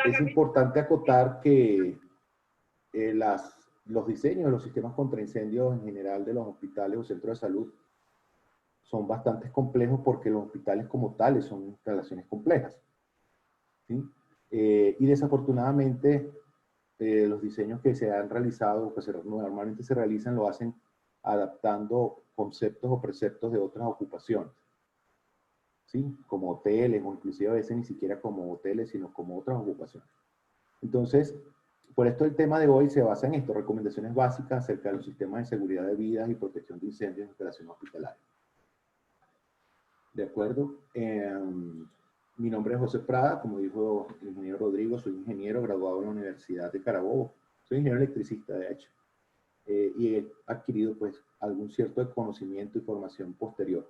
es importante acotar que los diseños de los sistemas contra incendios en general de los hospitales o centros de salud son bastante complejos porque los hospitales como tales son instalaciones complejas, ¿sí? Y desafortunadamente los diseños que se han realizado o que normalmente se realizan lo hacen adaptando conceptos o preceptos de otras ocupaciones, ¿sí? Como hoteles o inclusive a veces ni siquiera como hoteles sino como otras ocupaciones. Entonces, por esto el tema de hoy se basa en esto, recomendaciones básicas acerca de los sistemas de seguridad de vidas y protección de incendios en instalaciones hospitalarias. ¿De acuerdo? Mi nombre es José Prada, como dijo el ingeniero Rodrigo, soy ingeniero graduado en la Universidad de Carabobo. Soy ingeniero electricista, de hecho. Y he adquirido, pues, algún cierto conocimiento y formación posterior.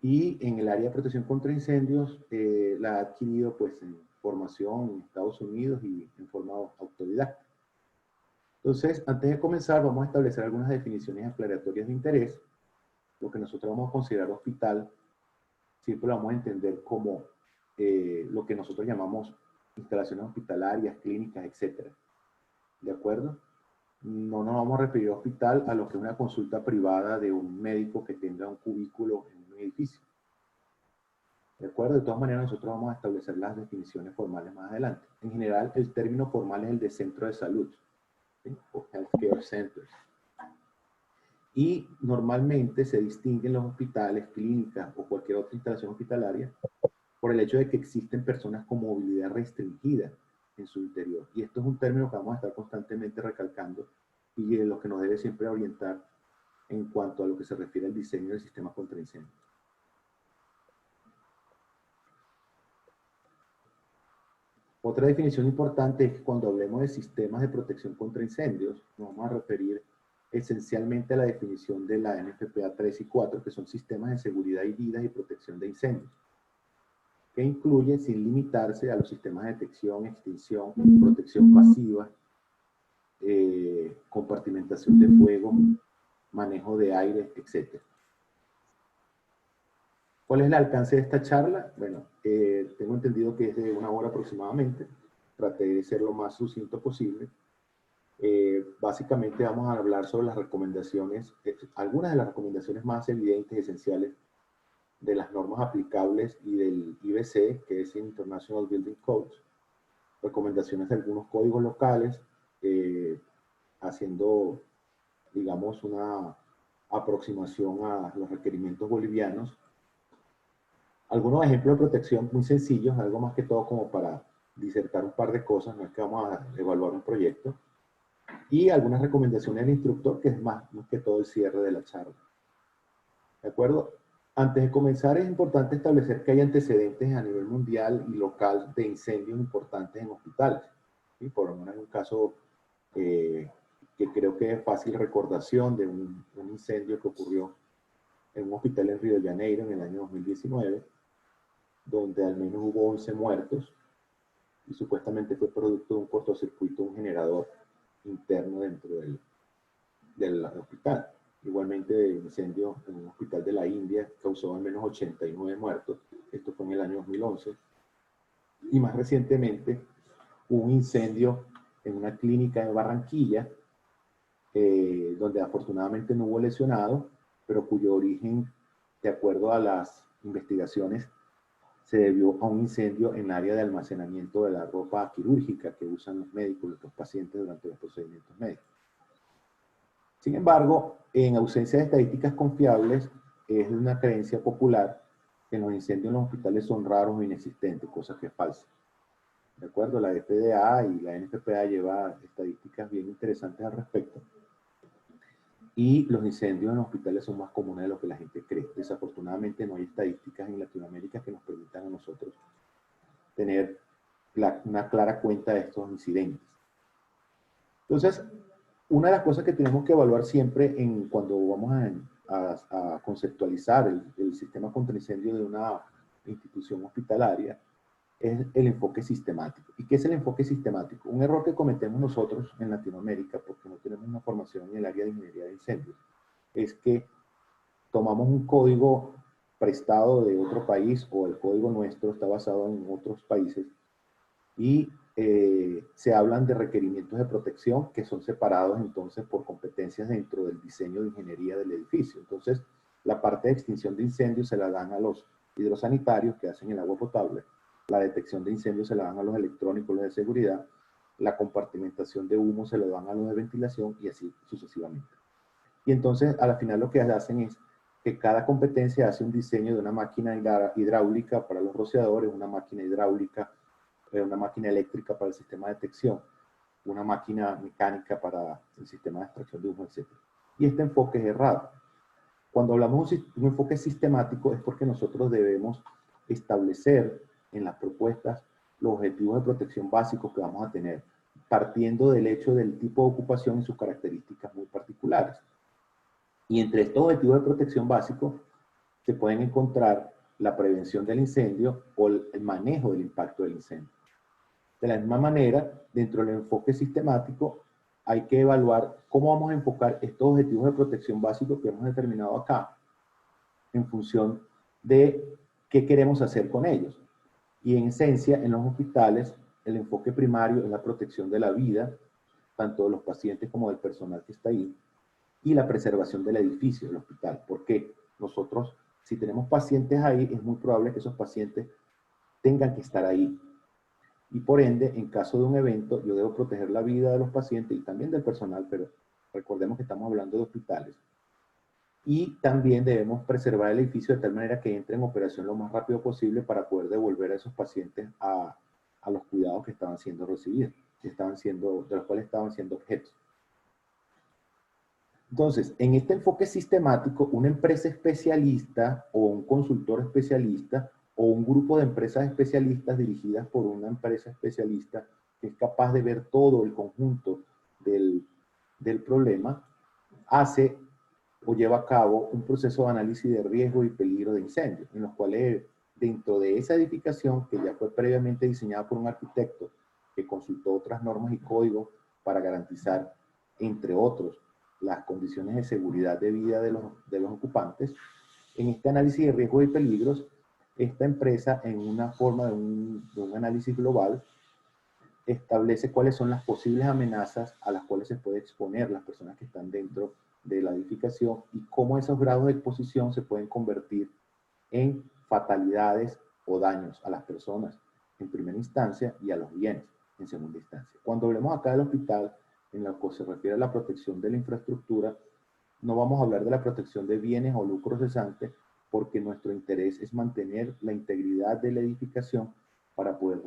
Y en el área de protección contra incendios, la he adquirido, pues, en formación en Estados Unidos y en forma autodidacta. Entonces, antes de comenzar, vamos a establecer algunas definiciones aclaratorias de interés. Lo que nosotros vamos a considerar hospital, siempre lo vamos a entender como lo que nosotros llamamos instalaciones hospitalarias, clínicas, etc. ¿De acuerdo? No nos vamos a referir a hospital a lo que es una consulta privada de un médico que tenga un cubículo en un edificio. ¿De acuerdo? De todas maneras, nosotros vamos a establecer las definiciones formales más adelante. En general, el término formal es el de centro de salud, ¿sí? O healthcare centers. Y normalmente se distinguen los hospitales, clínicas o cualquier otra instalación hospitalaria por el hecho de que existen personas con movilidad restringida en su interior. Y esto es un término que vamos a estar constantemente recalcando y lo que nos debe siempre orientar en cuanto a lo que se refiere al diseño del sistema contra incendios. Otra definición importante es que cuando hablemos de sistemas de protección contra incendios, nos vamos a referir esencialmente a la definición de la NFPA 3 y 4, que son sistemas de seguridad y vidas y protección de incendios, que incluye, sin limitarse, a los sistemas de detección, extinción, protección pasiva, compartimentación de fuego, manejo de aire, etc. ¿Cuál es el alcance de esta charla? Bueno, tengo entendido que es de 1 hora aproximadamente. Traté de ser lo más sucinto posible. Básicamente vamos a hablar sobre las recomendaciones, algunas de las recomendaciones más evidentes y esenciales de las normas aplicables y del IBC, que es International Building Codes, recomendaciones de algunos códigos locales, haciendo, digamos, una aproximación a los requerimientos bolivianos. Algunos ejemplos de protección muy sencillos, algo más que todo como para disertar un par de cosas, no es que vamos a evaluar un proyecto. Y algunas recomendaciones del instructor, que es más que todo el cierre de la charla. ¿De acuerdo? Antes de comenzar, es importante establecer que hay antecedentes a nivel mundial y local de incendios importantes en hospitales. ¿Sí? Por lo menos hay un caso que creo que es fácil recordación de un incendio que ocurrió en un hospital en Río de Janeiro en el año 2019, donde al menos hubo 11 muertos y supuestamente fue producto de un cortocircuito, un generador interno dentro del hospital. Igualmente, el incendio en un hospital de la India causó al menos 89 muertos. Esto fue en el año 2011. Y más recientemente, hubo un incendio en una clínica de Barranquilla, donde afortunadamente no hubo lesionados, pero cuyo origen, de acuerdo a las investigaciones, se debió a un incendio en el área de almacenamiento de la ropa quirúrgica que usan los médicos, los pacientes durante los procedimientos médicos. Sin embargo, en ausencia de estadísticas confiables, es una creencia popular que los incendios en los hospitales son raros o inexistentes, cosa que es falsa. ¿De acuerdo? La FDA y la NFPA lleva estadísticas bien interesantes al respecto. Y los incendios en los hospitales son más comunes de lo que la gente cree. Desafortunadamente no hay estadísticas en Latinoamérica que nos permitan a nosotros tener una clara cuenta de estos incidentes. Entonces, una de las cosas que tenemos que evaluar siempre cuando vamos a conceptualizar el sistema contra incendio de una institución hospitalaria es el enfoque sistemático. ¿Y qué es el enfoque sistemático? Un error que cometemos nosotros en Latinoamérica, porque no tenemos una formación en el área de ingeniería de incendios, es que tomamos un código prestado de otro país o el código nuestro está basado en otros países y se hablan de requerimientos de protección que son separados entonces por competencias dentro del diseño de ingeniería del edificio. Entonces, la parte de extinción de incendios se la dan a los hidrosanitarios que hacen el agua potable, la detección de incendios se la dan a los electrónicos, los de seguridad, la compartimentación de humo se lo dan a los de ventilación y así sucesivamente. Y entonces, a la final lo que hacen es que cada competencia hace un diseño de una máquina hidráulica para los rociadores, una máquina hidráulica, una máquina eléctrica para el sistema de detección, una máquina mecánica para el sistema de extracción de humo, etc. Y este enfoque es errado. Cuando hablamos de un enfoque sistemático es porque nosotros debemos establecer en las propuestas los objetivos de protección básicos que vamos a tener, partiendo del hecho del tipo de ocupación y sus características muy particulares. Y entre estos objetivos de protección básicos se pueden encontrar la prevención del incendio o el manejo del impacto del incendio. De la misma manera, dentro del enfoque sistemático, hay que evaluar cómo vamos a enfocar estos objetivos de protección básicos que hemos determinado acá, en función de qué queremos hacer con ellos. Y en esencia, en los hospitales, el enfoque primario es la protección de la vida, tanto de los pacientes como del personal que está ahí, y la preservación del edificio del hospital. Porque nosotros, si tenemos pacientes ahí, es muy probable que esos pacientes tengan que estar ahí. Y por ende, en caso de un evento, yo debo proteger la vida de los pacientes y también del personal, pero recordemos que estamos hablando de hospitales. Y también debemos preservar el edificio de tal manera que entre en operación lo más rápido posible para poder devolver a esos pacientes a los cuidados que estaban siendo recibidos, de los cuales estaban siendo objetos. Entonces, en este enfoque sistemático, una empresa especialista o un consultor especialista o un grupo de empresas especialistas dirigidas por una empresa especialista que es capaz de ver todo el conjunto del problema, hace o lleva a cabo un proceso de análisis de riesgo y peligro de incendio, en los cuales dentro de esa edificación, que ya fue previamente diseñada por un arquitecto que consultó otras normas y códigos para garantizar, entre otros, las condiciones de seguridad de vida de los ocupantes, en este análisis de riesgos y peligros, esta empresa, en una forma de un análisis global, establece cuáles son las posibles amenazas a las cuales se puede exponer las personas que están dentro de la edificación y cómo esos grados de exposición se pueden convertir en fatalidades o daños a las personas en primera instancia y a los bienes en segunda instancia. Cuando hablemos acá del hospital, en lo que se refiere a la protección de la infraestructura, no vamos a hablar de la protección de bienes o lucro cesante porque nuestro interés es mantener la integridad de la edificación para poder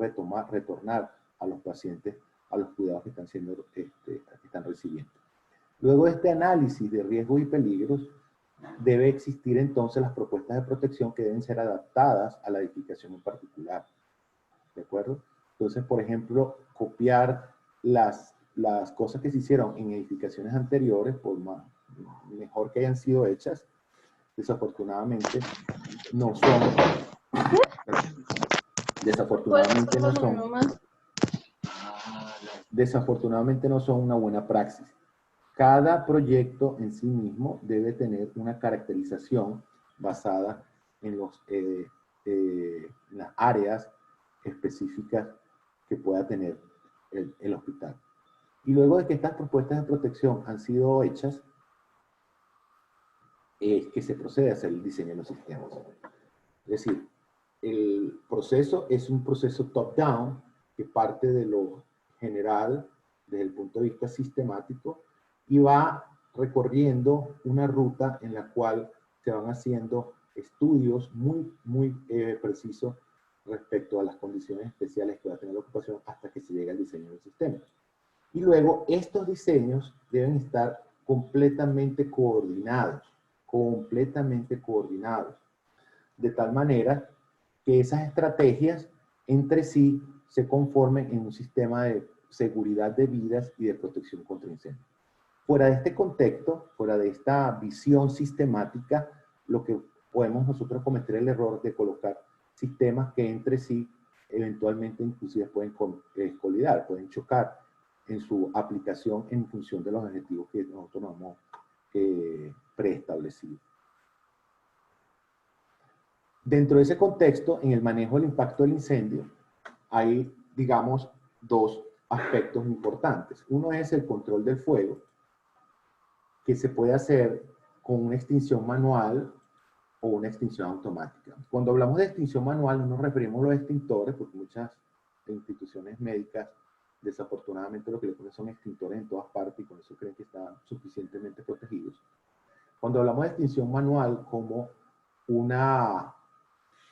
retornar a los pacientes a los cuidados que están recibiendo. Luego de este análisis de riesgos y peligros, debe existir entonces las propuestas de protección que deben ser adaptadas a la edificación en particular. ¿De acuerdo? Entonces, por ejemplo, copiar las cosas que se hicieron en edificaciones anteriores, por mejor que hayan sido hechas, desafortunadamente no son, desafortunadamente no son una buena praxis. Cada proyecto en sí mismo debe tener una caracterización basada en las áreas específicas que pueda tener el hospital. Y luego de que estas propuestas de protección han sido hechas, es que se procede a hacer el diseño de los sistemas. Es decir, el proceso es un proceso top-down que parte de lo general desde el punto de vista sistemático y va recorriendo una ruta en la cual se van haciendo estudios muy precisos respecto a las condiciones especiales que va a tener la ocupación hasta que se llega al diseño del sistema. Y luego estos diseños deben estar completamente coordinados, de tal manera que esas estrategias entre sí se conformen en un sistema de seguridad de vidas y de protección contra incendios. Fuera de este contexto, fuera de esta visión sistemática, lo que podemos nosotros cometer el error de colocar sistemas que entre sí eventualmente inclusive pueden colidar, pueden chocar en su aplicación en función de los objetivos que nosotros nos hemos preestablecido. Dentro de ese contexto, en el manejo del impacto del incendio, hay digamos, dos aspectos importantes. Uno es el control del fuego, que se puede hacer con una extinción manual o una extinción automática. Cuando hablamos de extinción manual no nos referimos a los extintores, porque muchas instituciones médicas desafortunadamente lo que le ponen son extintores en todas partes y con eso creen que están suficientemente protegidos. Cuando hablamos de extinción manual como una,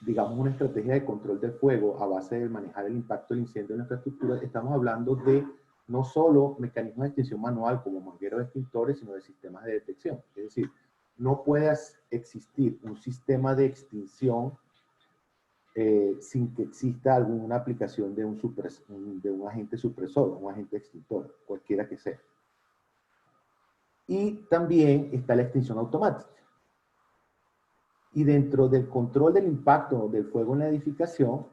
digamos, una estrategia de control del fuego a base de manejar el impacto del incendio en la infraestructura, estamos hablando de no solo mecanismos de extinción manual como mangueros de extintores, sino de sistemas de detección. Es decir, no puede existir un sistema de extinción sin que exista alguna aplicación de un agente supresor, un agente extintor, cualquiera que sea. Y también está la extinción automática. Y dentro del control del impacto del fuego en la edificación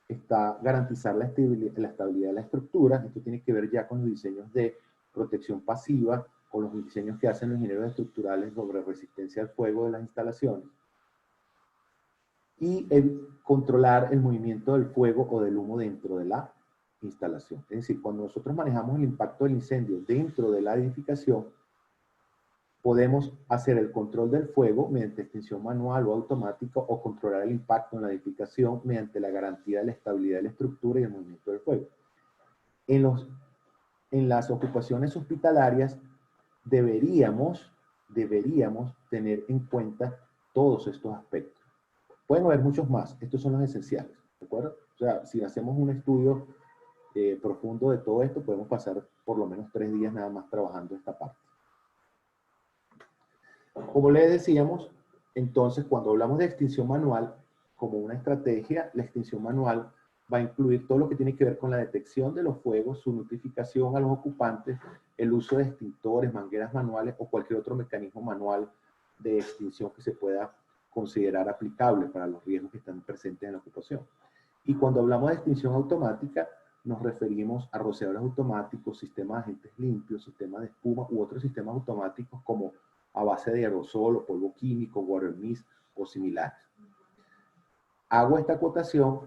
está garantizar la estabilidad de la estructura. Esto tiene que ver ya con los diseños de protección pasiva, con los diseños que hacen los ingenieros estructurales sobre resistencia al fuego de las instalaciones. Y controlar el movimiento del fuego o del humo dentro de la instalación. Es decir, cuando nosotros manejamos el impacto del incendio dentro de la edificación, podemos hacer el control del fuego mediante extinción manual o automática o controlar el impacto en la edificación mediante la garantía de la estabilidad de la estructura y el movimiento del fuego. En las ocupaciones hospitalarias deberíamos tener en cuenta todos estos aspectos. Pueden haber muchos más, estos son los esenciales, ¿de acuerdo? O sea, si hacemos un estudio profundo de todo esto, podemos pasar por lo menos 3 días nada más trabajando esta parte. Como les decíamos, entonces, cuando hablamos de extinción manual, como una estrategia, la extinción manual va a incluir todo lo que tiene que ver con la detección de los fuegos, su notificación a los ocupantes, el uso de extintores, mangueras manuales o cualquier otro mecanismo manual de extinción que se pueda considerar aplicable para los riesgos que están presentes en la ocupación. Y cuando hablamos de extinción automática, nos referimos a rociadores automáticos, sistemas de agentes limpios, sistemas de espuma u otros sistemas automáticos como a base de aerosol o polvo químico, water mist o similares. Hago esta acotación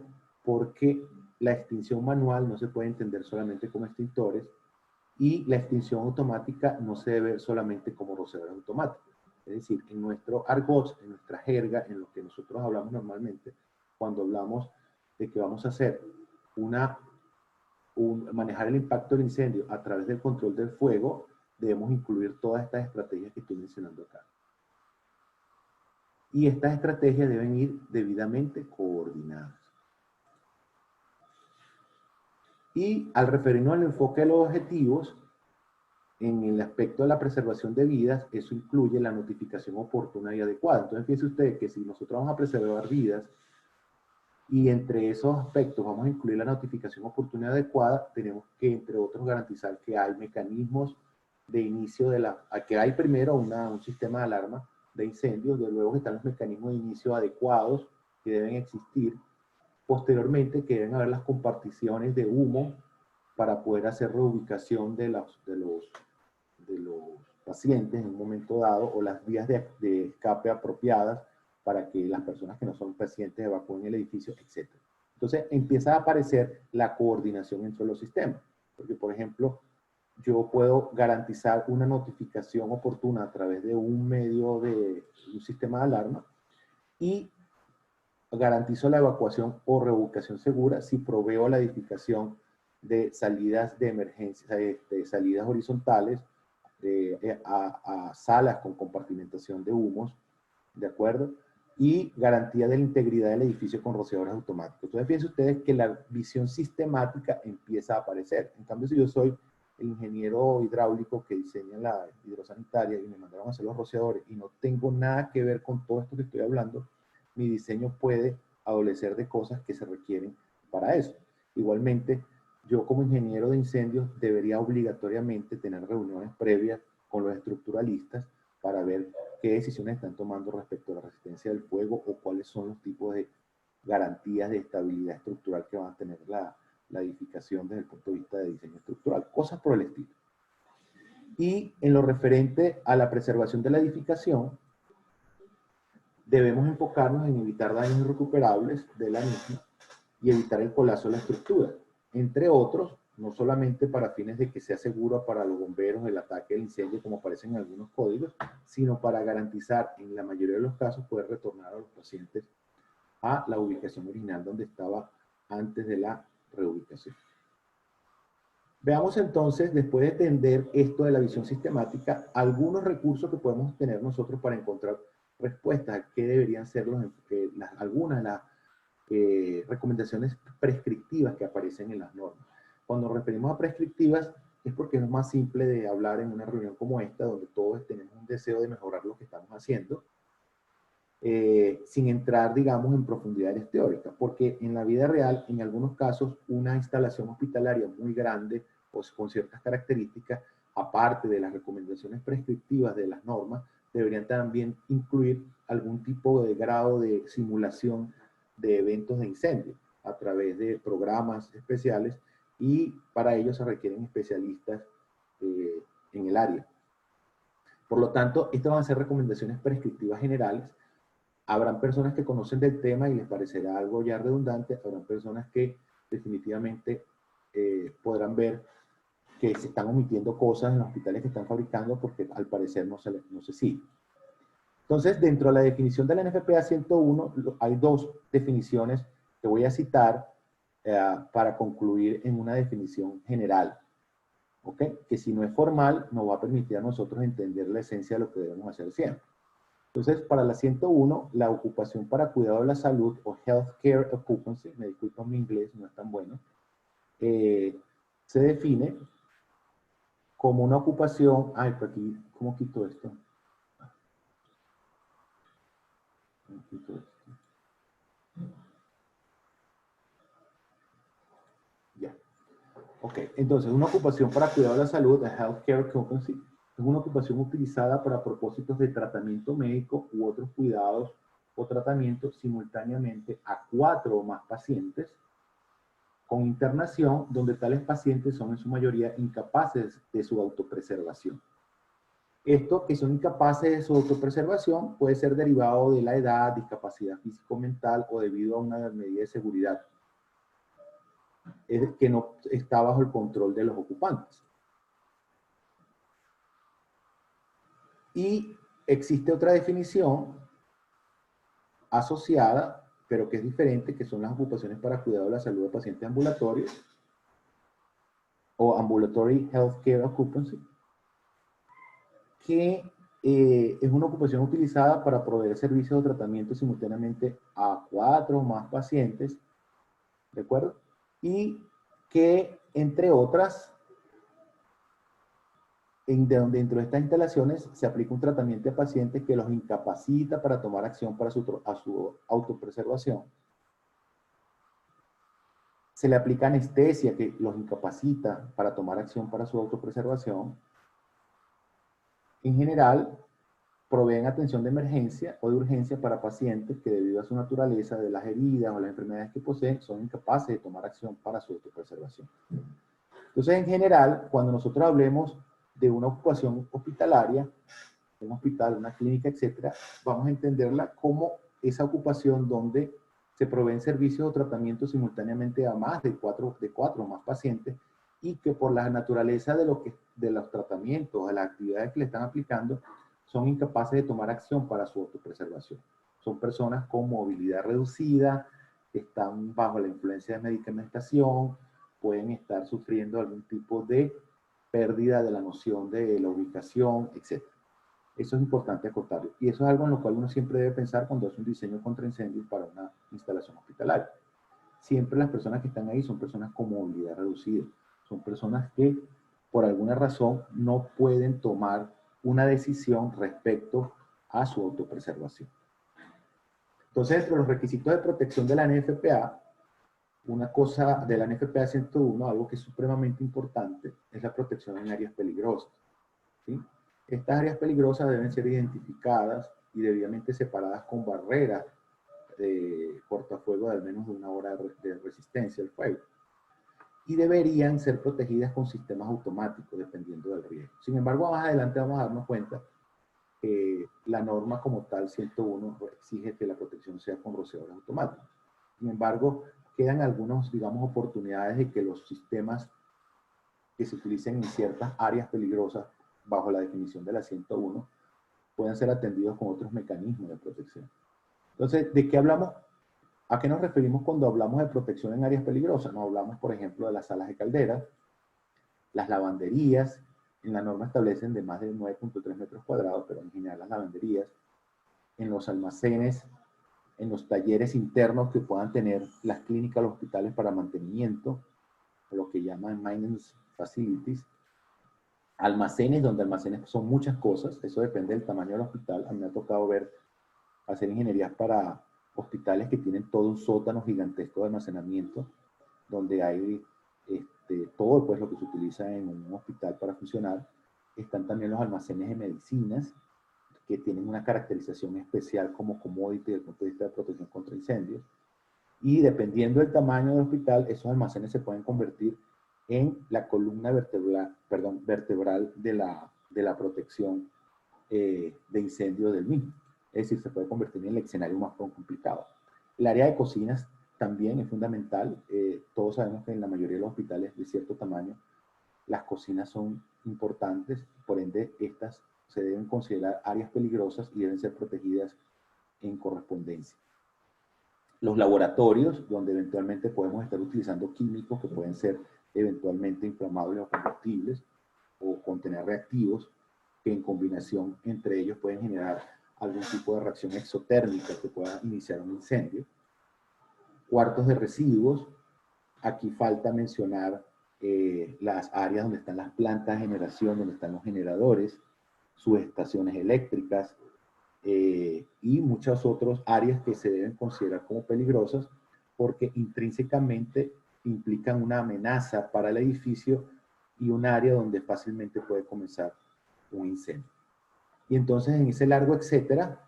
porque la extinción manual no se puede entender solamente como extintores y la extinción automática no se debe ver solamente como rociadores automáticos. Es decir, en nuestro argot, en nuestra jerga, en lo que nosotros hablamos normalmente, cuando hablamos de que vamos a hacer manejar el impacto del incendio a través del control del fuego, debemos incluir todas estas estrategias que estoy mencionando acá. Y estas estrategias deben ir debidamente coordinadas. Y al referirnos al enfoque de los objetivos, en el aspecto de la preservación de vidas, eso incluye la notificación oportuna y adecuada. Entonces, fíjense ustedes que si nosotros vamos a preservar vidas, y entre esos aspectos vamos a incluir la notificación oportuna y adecuada, tenemos que, entre otros, garantizar que hay mecanismos de inicio que hay primero un sistema de alarma de incendios, de luego están los mecanismos de inicio adecuados que deben existir, posteriormente que deben haber las comparticiones de humo para poder hacer reubicación de los pacientes en un momento dado, o las vías de escape apropiadas para que las personas que no son pacientes evacúen el edificio, etc. Entonces empieza a aparecer la coordinación entre los sistemas, porque por ejemplo, yo puedo garantizar una notificación oportuna a través de un medio de un sistema de alarma y garantizo la evacuación o reubicación segura si proveo la edificación de salidas de emergencia, de salidas horizontales a salas con compartimentación de humos, ¿de acuerdo? Y garantía de la integridad del edificio con rociadores automáticos. Entonces, fíjense ustedes que la visión sistemática empieza a aparecer. En cambio, si yo soy el ingeniero hidráulico que diseña la hidrosanitaria y me mandaron a hacer los rociadores y no tengo nada que ver con todo esto que estoy hablando, mi diseño puede adolecer de cosas que se requieren para eso. Igualmente, yo como ingeniero de incendios debería obligatoriamente tener reuniones previas con los estructuralistas para ver qué decisiones están tomando respecto a la resistencia del fuego o cuáles son los tipos de garantías de estabilidad estructural que van a tener la edificación desde el punto de vista de diseño estructural, cosas por el estilo. Y en lo referente a la preservación de la edificación, debemos enfocarnos en evitar daños irrecuperables de la misma y evitar el colapso de la estructura. entre otros, no solamente para fines de que sea seguro para los bomberos el ataque del incendio, como aparece en algunos códigos, sino para garantizar, en la mayoría de los casos, poder retornar a los pacientes a la ubicación original donde estaba antes de la reubicación. Veamos entonces, después de entender esto de la visión sistemática, algunos recursos que podemos tener nosotros para encontrar respuestas a qué deberían ser algunas de las recomendaciones prescriptivas que aparecen en las normas. Cuando nos referimos a prescriptivas es porque es más simple de hablar en una reunión como esta, donde todos tenemos un deseo de mejorar lo que estamos haciendo, sin entrar, digamos, en profundidades teóricas, porque en la vida real, en algunos casos, una instalación hospitalaria muy grande o con ciertas características, aparte de las recomendaciones prescriptivas de las normas, deberían también incluir algún tipo de grado de simulación de eventos de incendio a través de programas especiales, y para ello se requieren especialistas en el área. Por lo tanto, estas van a ser recomendaciones prescriptivas generales. Habrán personas que conocen del tema y les parecerá algo ya redundante, habrán personas que definitivamente podrán ver que se están omitiendo cosas en los hospitales que están fabricando porque al parecer no se sigue. Entonces, dentro de la definición de la NFPA 101, hay dos definiciones que voy a citar para concluir en una definición general, ¿ok? Que si no es formal, nos va a permitir a nosotros entender la esencia de lo que debemos hacer siempre. Entonces, para la 101, la ocupación para cuidado de la salud, o healthcare occupancy, me disculpo mi inglés, no es tan bueno, se define como una ocupación, por aquí, ¿cómo quito esto? ¿Cómo quito esto? Ya. Ok, entonces, una ocupación para cuidado de la salud, la healthcare occupancy, es una ocupación utilizada para propósitos de tratamiento médico u otros cuidados o tratamientos simultáneamente a 4 o más pacientes con internación, donde tales pacientes son en su mayoría incapaces de su autopreservación. Esto, que son incapaces de su autopreservación, puede ser derivado de la edad, discapacidad físico-mental o debido a una medida de seguridad que no está bajo el control de los ocupantes. Y existe otra definición asociada, pero que es diferente, que son las ocupaciones para cuidado de la salud de pacientes ambulatorios, o Ambulatory Healthcare Occupancy, que es una ocupación utilizada para proveer servicios o tratamientos simultáneamente a 4 o más pacientes, ¿de acuerdo? Y que, entre otras, dentro de estas instalaciones se aplica un tratamiento a pacientes que los incapacita para tomar acción para su autopreservación. Se le aplica anestesia que los incapacita para tomar acción para su autopreservación. En general, proveen atención de emergencia o de urgencia para pacientes que, debido a su naturaleza de las heridas o las enfermedades que poseen, son incapaces de tomar acción para su autopreservación. Entonces, en general, cuando nosotros hablemos de una ocupación hospitalaria, un hospital, una clínica, etcétera, vamos a entenderla como esa ocupación donde se proveen servicios o tratamientos simultáneamente a más de 4 o más pacientes, y que por la naturaleza de los tratamientos, de las actividades que le están aplicando, son incapaces de tomar acción para su autopreservación. Son personas con movilidad reducida, que están bajo la influencia de medicamentación, pueden estar sufriendo algún tipo de pérdida de la noción de la ubicación, etc. Eso es importante acotarlo. Y eso es algo en lo cual uno siempre debe pensar cuando hace un diseño contra incendios para una instalación hospitalaria. Siempre las personas que están ahí son personas con movilidad reducida. Son personas que, por alguna razón, no pueden tomar una decisión respecto a su autopreservación. Entonces, entre los requisitos de protección de la NFPA, una cosa de la NFPA 101, algo que es supremamente importante, es la protección en áreas peligrosas, ¿sí? Estas áreas peligrosas deben ser identificadas y debidamente separadas con barreras de cortafuego de al menos de 1 hora de resistencia al fuego. Y deberían ser protegidas con sistemas automáticos, dependiendo del riesgo. Sin embargo, más adelante vamos a darnos cuenta que la norma como tal 101 exige que la protección sea con rociadores automáticos. Sin embargo, quedan algunas, digamos, oportunidades de que los sistemas que se utilicen en ciertas áreas peligrosas bajo la definición de la 101 puedan ser atendidos con otros mecanismos de protección. Entonces, ¿de qué hablamos? ¿A qué nos referimos cuando hablamos de protección en áreas peligrosas? Nos hablamos, por ejemplo, de las salas de caldera, las lavanderías. En la norma establecen de más de 9.3 metros cuadrados, pero en general las lavanderías, en los almacenes, en los talleres internos que puedan tener las clínicas, los hospitales para mantenimiento, lo que llaman maintenance facilities, almacenes, donde almacenes son muchas cosas, eso depende del tamaño del hospital. A mí me ha tocado hacer ingenierías para hospitales que tienen todo un sótano gigantesco de almacenamiento, donde hay todo pues, lo que se utiliza en un hospital para funcionar. Están también los almacenes de medicinas, que tienen una caracterización especial como commodity desde el punto de vista de protección contra incendios. Y dependiendo del tamaño del hospital, esos almacenes se pueden convertir en la columna vertebral de la protección de incendios del mismo. Es decir, se puede convertir en el escenario más complicado. El área de cocinas también es fundamental. Todos sabemos que en la mayoría de los hospitales de cierto tamaño, las cocinas son importantes, por ende, estas se deben considerar áreas peligrosas y deben ser protegidas en correspondencia. Los laboratorios, donde eventualmente podemos estar utilizando químicos que pueden ser eventualmente inflamables o combustibles o contener reactivos, que en combinación entre ellos pueden generar algún tipo de reacción exotérmica que pueda iniciar un incendio. Cuartos de residuos, aquí falta mencionar las áreas donde están las plantas de generación, donde están los generadores, subestaciones eléctricas, y muchas otras áreas que se deben considerar como peligrosas porque intrínsecamente implican una amenaza para el edificio y un área donde fácilmente puede comenzar un incendio. Y entonces en ese largo etcétera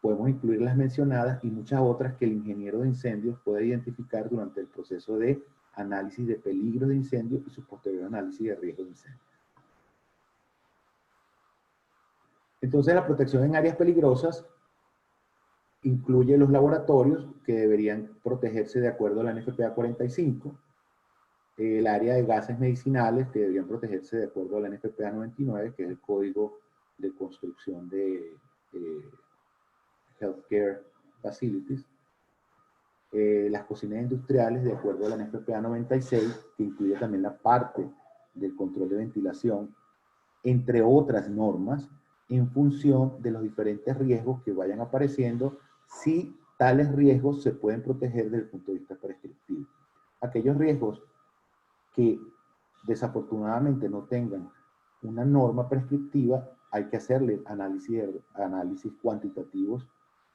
podemos incluir las mencionadas y muchas otras que el ingeniero de incendios puede identificar durante el proceso de análisis de peligros de incendio y su posterior análisis de riesgo de incendio. Entonces, la protección en áreas peligrosas incluye los laboratorios que deberían protegerse de acuerdo a la NFPA 45, el área de gases medicinales que deberían protegerse de acuerdo a la NFPA 99, que es el Código de Construcción de Healthcare Facilities, las cocinas industriales de acuerdo a la NFPA 96, que incluye también la parte del control de ventilación, entre otras normas, en función de los diferentes riesgos que vayan apareciendo, si tales riesgos se pueden proteger desde el punto de vista prescriptivo. Aquellos riesgos que desafortunadamente no tengan una norma prescriptiva, hay que hacerle análisis cuantitativos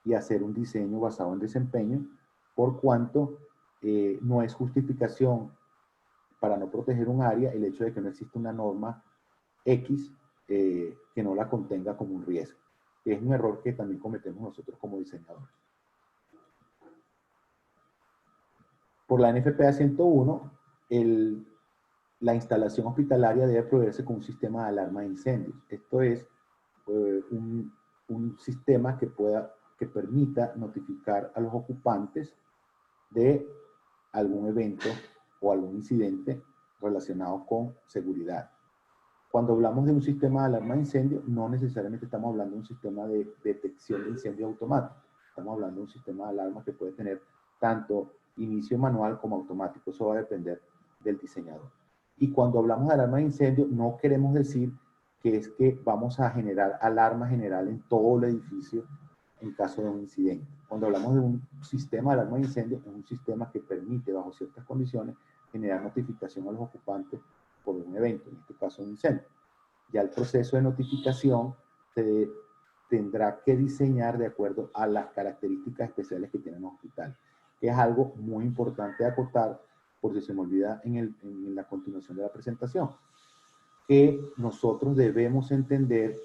y hacer un diseño basado en desempeño, por cuanto no es justificación para no proteger un área el hecho de que no existe una norma X que no la contenga como un riesgo. Es un error que también cometemos nosotros como diseñadores. Por la NFPA 101, la instalación hospitalaria debe proveerse con un sistema de alarma de incendios. Esto es un sistema que permita notificar a los ocupantes de algún evento o algún incidente relacionado con seguridad. Cuando hablamos de un sistema de alarma de incendio, no necesariamente estamos hablando de un sistema de detección de incendio automático. Estamos hablando de un sistema de alarma que puede tener tanto inicio manual como automático. Eso va a depender del diseñador. Y cuando hablamos de alarma de incendio, no queremos decir que es que vamos a generar alarma general en todo el edificio en caso de un incidente. Cuando hablamos de un sistema de alarma de incendio, es un sistema que permite, bajo ciertas condiciones, generar notificación a los ocupantes por un evento, en este caso un incendio. Ya el proceso de notificación se tendrá que diseñar de acuerdo a las características especiales que tienen los hospitales, que es algo muy importante de acotar, por si se me olvida en la continuación de la presentación, que nosotros debemos entender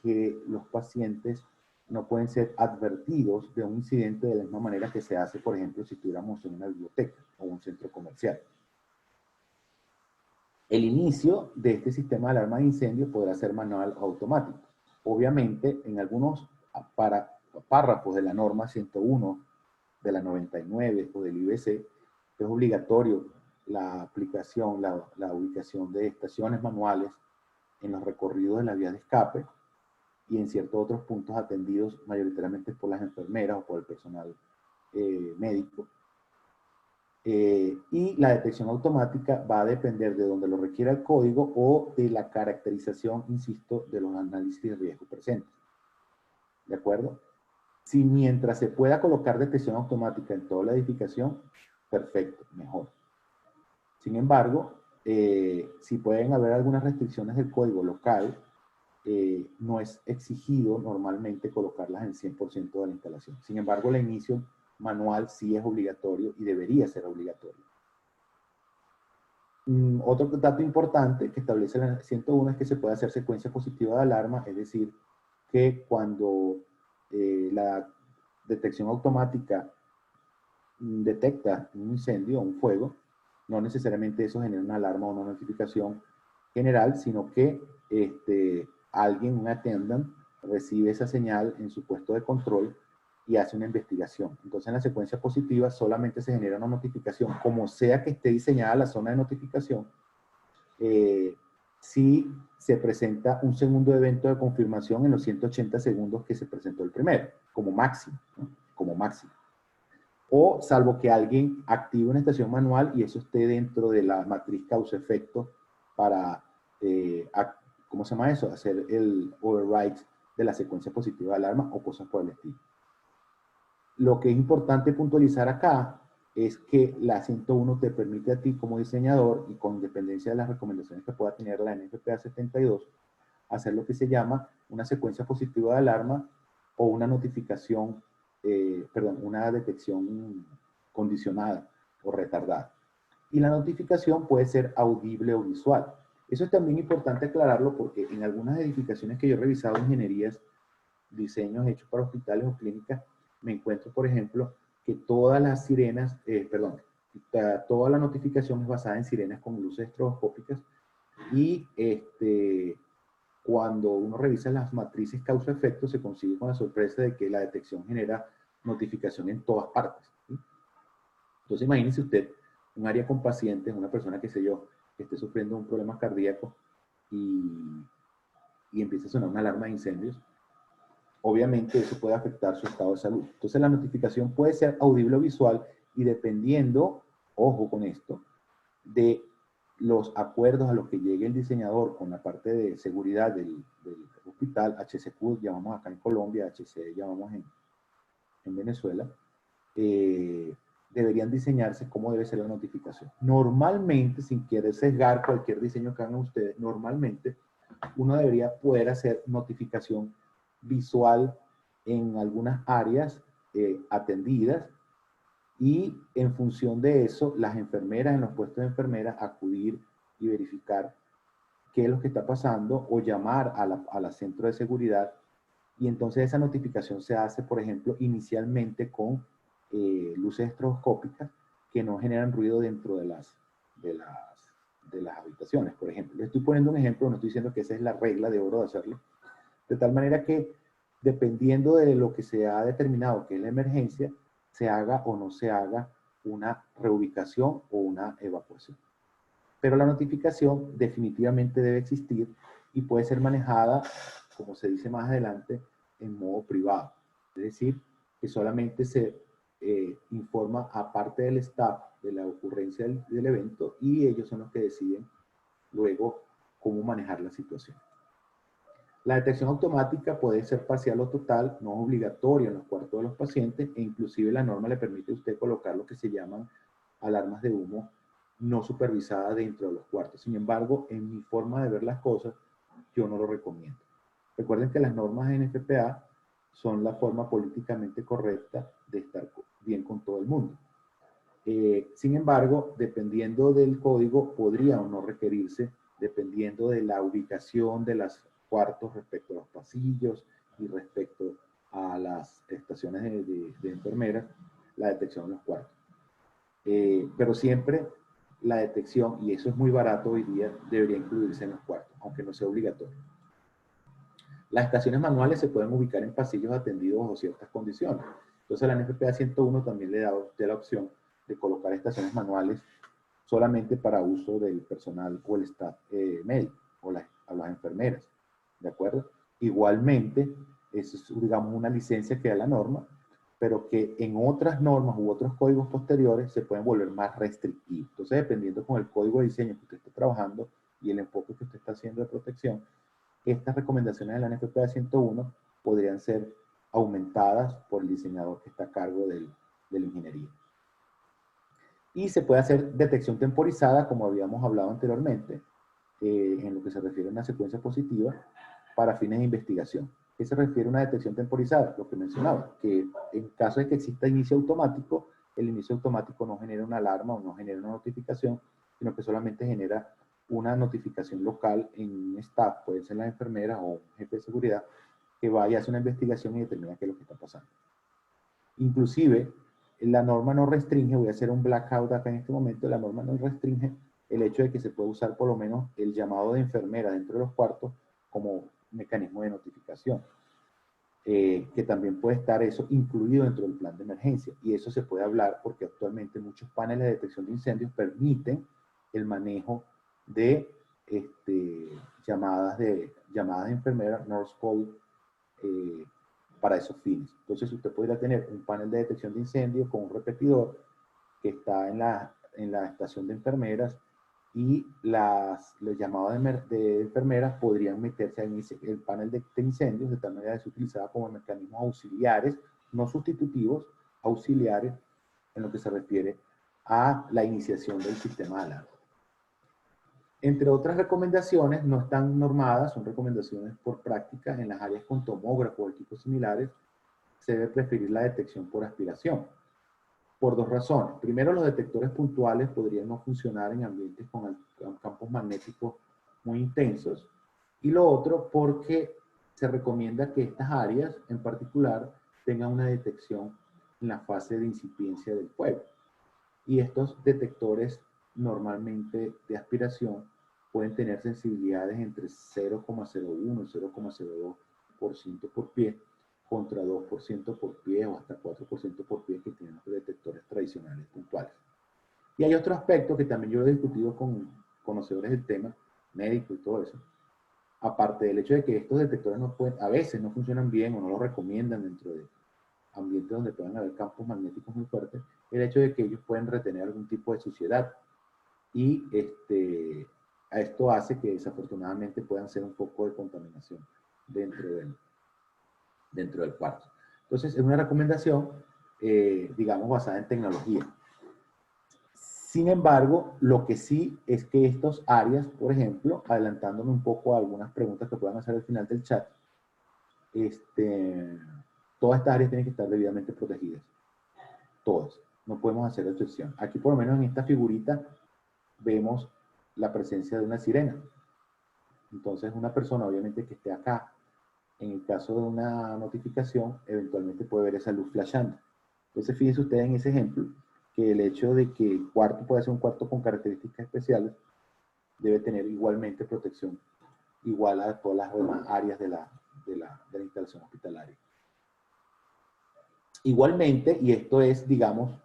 que los pacientes no pueden ser advertidos de un incidente de la misma manera que se hace, por ejemplo, si estuviéramos en una biblioteca o un centro comercial. El inicio de este sistema de alarma de incendio podrá ser manual o automático. Obviamente, en algunos párrafos de la norma 101, de la 99 o del IBC, Es obligatorio la aplicación, la ubicación de estaciones manuales en los recorridos de las vías de escape y en ciertos otros puntos atendidos mayoritariamente por las enfermeras o por el personal médico. Y la detección automática va a depender de donde lo requiera el código o de la caracterización, insisto, de los análisis de riesgo presentes. ¿De acuerdo? Si mientras se pueda colocar detección automática en toda la edificación, perfecto, mejor. Sin embargo, si pueden haber algunas restricciones del código local, no es exigido normalmente colocarlas en 100% de la instalación. Sin embargo, el inicio manual sí es obligatorio y debería ser obligatorio. Otro dato importante que establece la 101 es que se puede hacer secuencia positiva de alarma, es decir, que cuando la detección automática detecta un incendio o un fuego, no necesariamente eso genera una alarma o una notificación general, sino que alguien, un attendant, recibe esa señal en su puesto de control y hace una investigación. Entonces, en la secuencia positiva solamente se genera una notificación, como sea que esté diseñada la zona de notificación, si se presenta un segundo evento de confirmación en los 180 segundos que se presentó el primero, como máximo, ¿no? Como máximo. O salvo que alguien active una estación manual y eso esté dentro de la matriz causa-efecto para, ¿cómo se llama eso? Hacer el override de la secuencia positiva de alarma o cosas por el estilo. Lo que es importante puntualizar acá es que la 101 te permite a ti como diseñador y con independencia de las recomendaciones que pueda tener la NFPA 72, hacer lo que se llama una secuencia positiva de alarma o una notificación, una detección condicionada o retardada. Y la notificación puede ser audible o visual. Eso es también importante aclararlo porque en algunas edificaciones que yo he revisado, ingenierías, diseños hechos para hospitales o clínicas, me encuentro, por ejemplo, que todas las sirenas, toda la notificación es basada en sirenas con luces estroboscópicas y cuando uno revisa las matrices causa-efecto se consigue con la sorpresa de que la detección genera notificación en todas partes, ¿sí? Entonces imagínense usted un área con pacientes, una persona, qué sé yo, que esté sufriendo un problema cardíaco y empieza a sonar una alarma de incendios. Obviamente eso puede afectar su estado de salud. Entonces la notificación puede ser audible o visual y dependiendo, ojo con esto, de los acuerdos a los que llegue el diseñador con la parte de seguridad del hospital, HCQ llamamos acá en Colombia, HC llamamos en Venezuela, deberían diseñarse cómo debe ser la notificación. Normalmente, sin querer sesgar cualquier diseño que hagan ustedes, normalmente uno debería poder hacer notificación visual en algunas áreas atendidas y en función de eso, las enfermeras en los puestos de enfermeras acudir y verificar qué es lo que está pasando o llamar a la centro de seguridad y entonces esa notificación se hace, por ejemplo, inicialmente con luces estroboscópicas que no generan ruido dentro de las habitaciones, por ejemplo. Le estoy poniendo un ejemplo, no estoy diciendo que esa es la regla de oro de hacerlo, de tal manera que dependiendo de lo que se ha determinado que es la emergencia, se haga o no se haga una reubicación o una evacuación. Pero la notificación definitivamente debe existir y puede ser manejada, como se dice más adelante, en modo privado. Es decir, que solamente se informa a parte del staff de la ocurrencia del evento y ellos son los que deciden luego cómo manejar la situación. La detección automática puede ser parcial o total, no es obligatoria en los cuartos de los pacientes e inclusive la norma le permite a usted colocar lo que se llaman alarmas de humo no supervisadas dentro de los cuartos. Sin embargo, en mi forma de ver las cosas, yo no lo recomiendo. Recuerden que las normas NFPA son la forma políticamente correcta de estar bien con todo el mundo. Sin embargo, dependiendo del código, podría o no requerirse, dependiendo de la ubicación de los cuartos respecto a los pasillos y respecto a las estaciones de enfermeras, la detección en los cuartos. Pero siempre la detección, y eso es muy barato hoy día, debería incluirse en los cuartos, aunque no sea obligatorio. Las estaciones manuales se pueden ubicar en pasillos atendidos bajo ciertas condiciones. Entonces la NFPA 101 también le da a usted la opción de colocar estaciones manuales solamente para uso del personal o el staff médico o a las enfermeras, ¿de acuerdo? Igualmente, eso es, digamos, una licencia que da la norma, pero que en otras normas u otros códigos posteriores se pueden volver más restrictivos. Entonces, dependiendo con el código de diseño que usted esté trabajando y el enfoque que usted está haciendo de protección, estas recomendaciones de la NFPA 101 podrían ser aumentadas por el diseñador que está a cargo de la ingeniería. Y se puede hacer detección temporizada, como habíamos hablado anteriormente, en lo que se refiere a una secuencia positiva, para fines de investigación. ¿Qué se refiere a una detección temporizada? Lo que mencionaba, que en caso de que exista inicio automático, el inicio automático no genera una alarma o no genera una notificación, sino que solamente genera una notificación local en un staff, puede ser la enfermera o un jefe de seguridad, que vaya a hacer una investigación y determina qué es lo que está pasando. Inclusive, la norma no restringe, voy a hacer un blackout acá en este momento, la norma no restringe el hecho de que se puede usar por lo menos el llamado de enfermera dentro de los cuartos como mecanismo de notificación. Que también puede estar eso incluido dentro del plan de emergencia. Y eso se puede hablar porque actualmente muchos paneles de detección de incendios permiten el manejo de llamadas de enfermeras, nurse call, para esos fines. Entonces usted podría tener un panel de detección de incendios con un repetidor que está en la estación de enfermeras y los llamados de enfermeras podrían meterse en el panel de incendios de tal manera que se utilizaba como mecanismos auxiliares, no sustitutivos, auxiliares en lo que se refiere a la iniciación del sistema de alarma. Entre otras recomendaciones, no están normadas, son recomendaciones por práctica en las áreas con tomógrafo o equipos similares, se debe preferir la detección por aspiración. Por dos razones. Primero, los detectores puntuales podrían no funcionar en ambientes con campos magnéticos muy intensos. Y lo otro, porque se recomienda que estas áreas en particular tengan una detección en la fase de incipiencia del fuego. Y estos detectores normalmente de aspiración pueden tener sensibilidades entre 0,01 y 0,02% por pie, contra 2% por pie o hasta 4% por pie que tienen los detectores tradicionales puntuales. Y hay otro aspecto que también yo he discutido con conocedores del tema, médicos y todo eso. Aparte del hecho de que estos detectores a veces no funcionan bien o no lo recomiendan dentro de ambientes donde puedan haber campos magnéticos muy fuertes, el hecho de que ellos pueden retener algún tipo de suciedad. Y esto hace que desafortunadamente puedan ser un poco de contaminación dentro del cuarto. Entonces, es una recomendación, digamos, basada en tecnología. Sin embargo, lo que sí es que estas áreas, por ejemplo, adelantándome un poco a algunas preguntas que puedan hacer al final del chat, todas estas áreas tienen que estar debidamente protegidas. Todas. No podemos hacer excepción. Aquí, por lo menos en esta figurita, vemos la presencia de una sirena. Entonces, una persona, obviamente, que esté acá, en el caso de una notificación, eventualmente puede ver esa luz flashando. Entonces, fíjense ustedes en ese ejemplo, que el hecho de que el cuarto pueda ser un cuarto con características especiales, debe tener igualmente protección, igual a todas las demás áreas de la instalación hospitalaria. Igualmente, y esto es, digamos,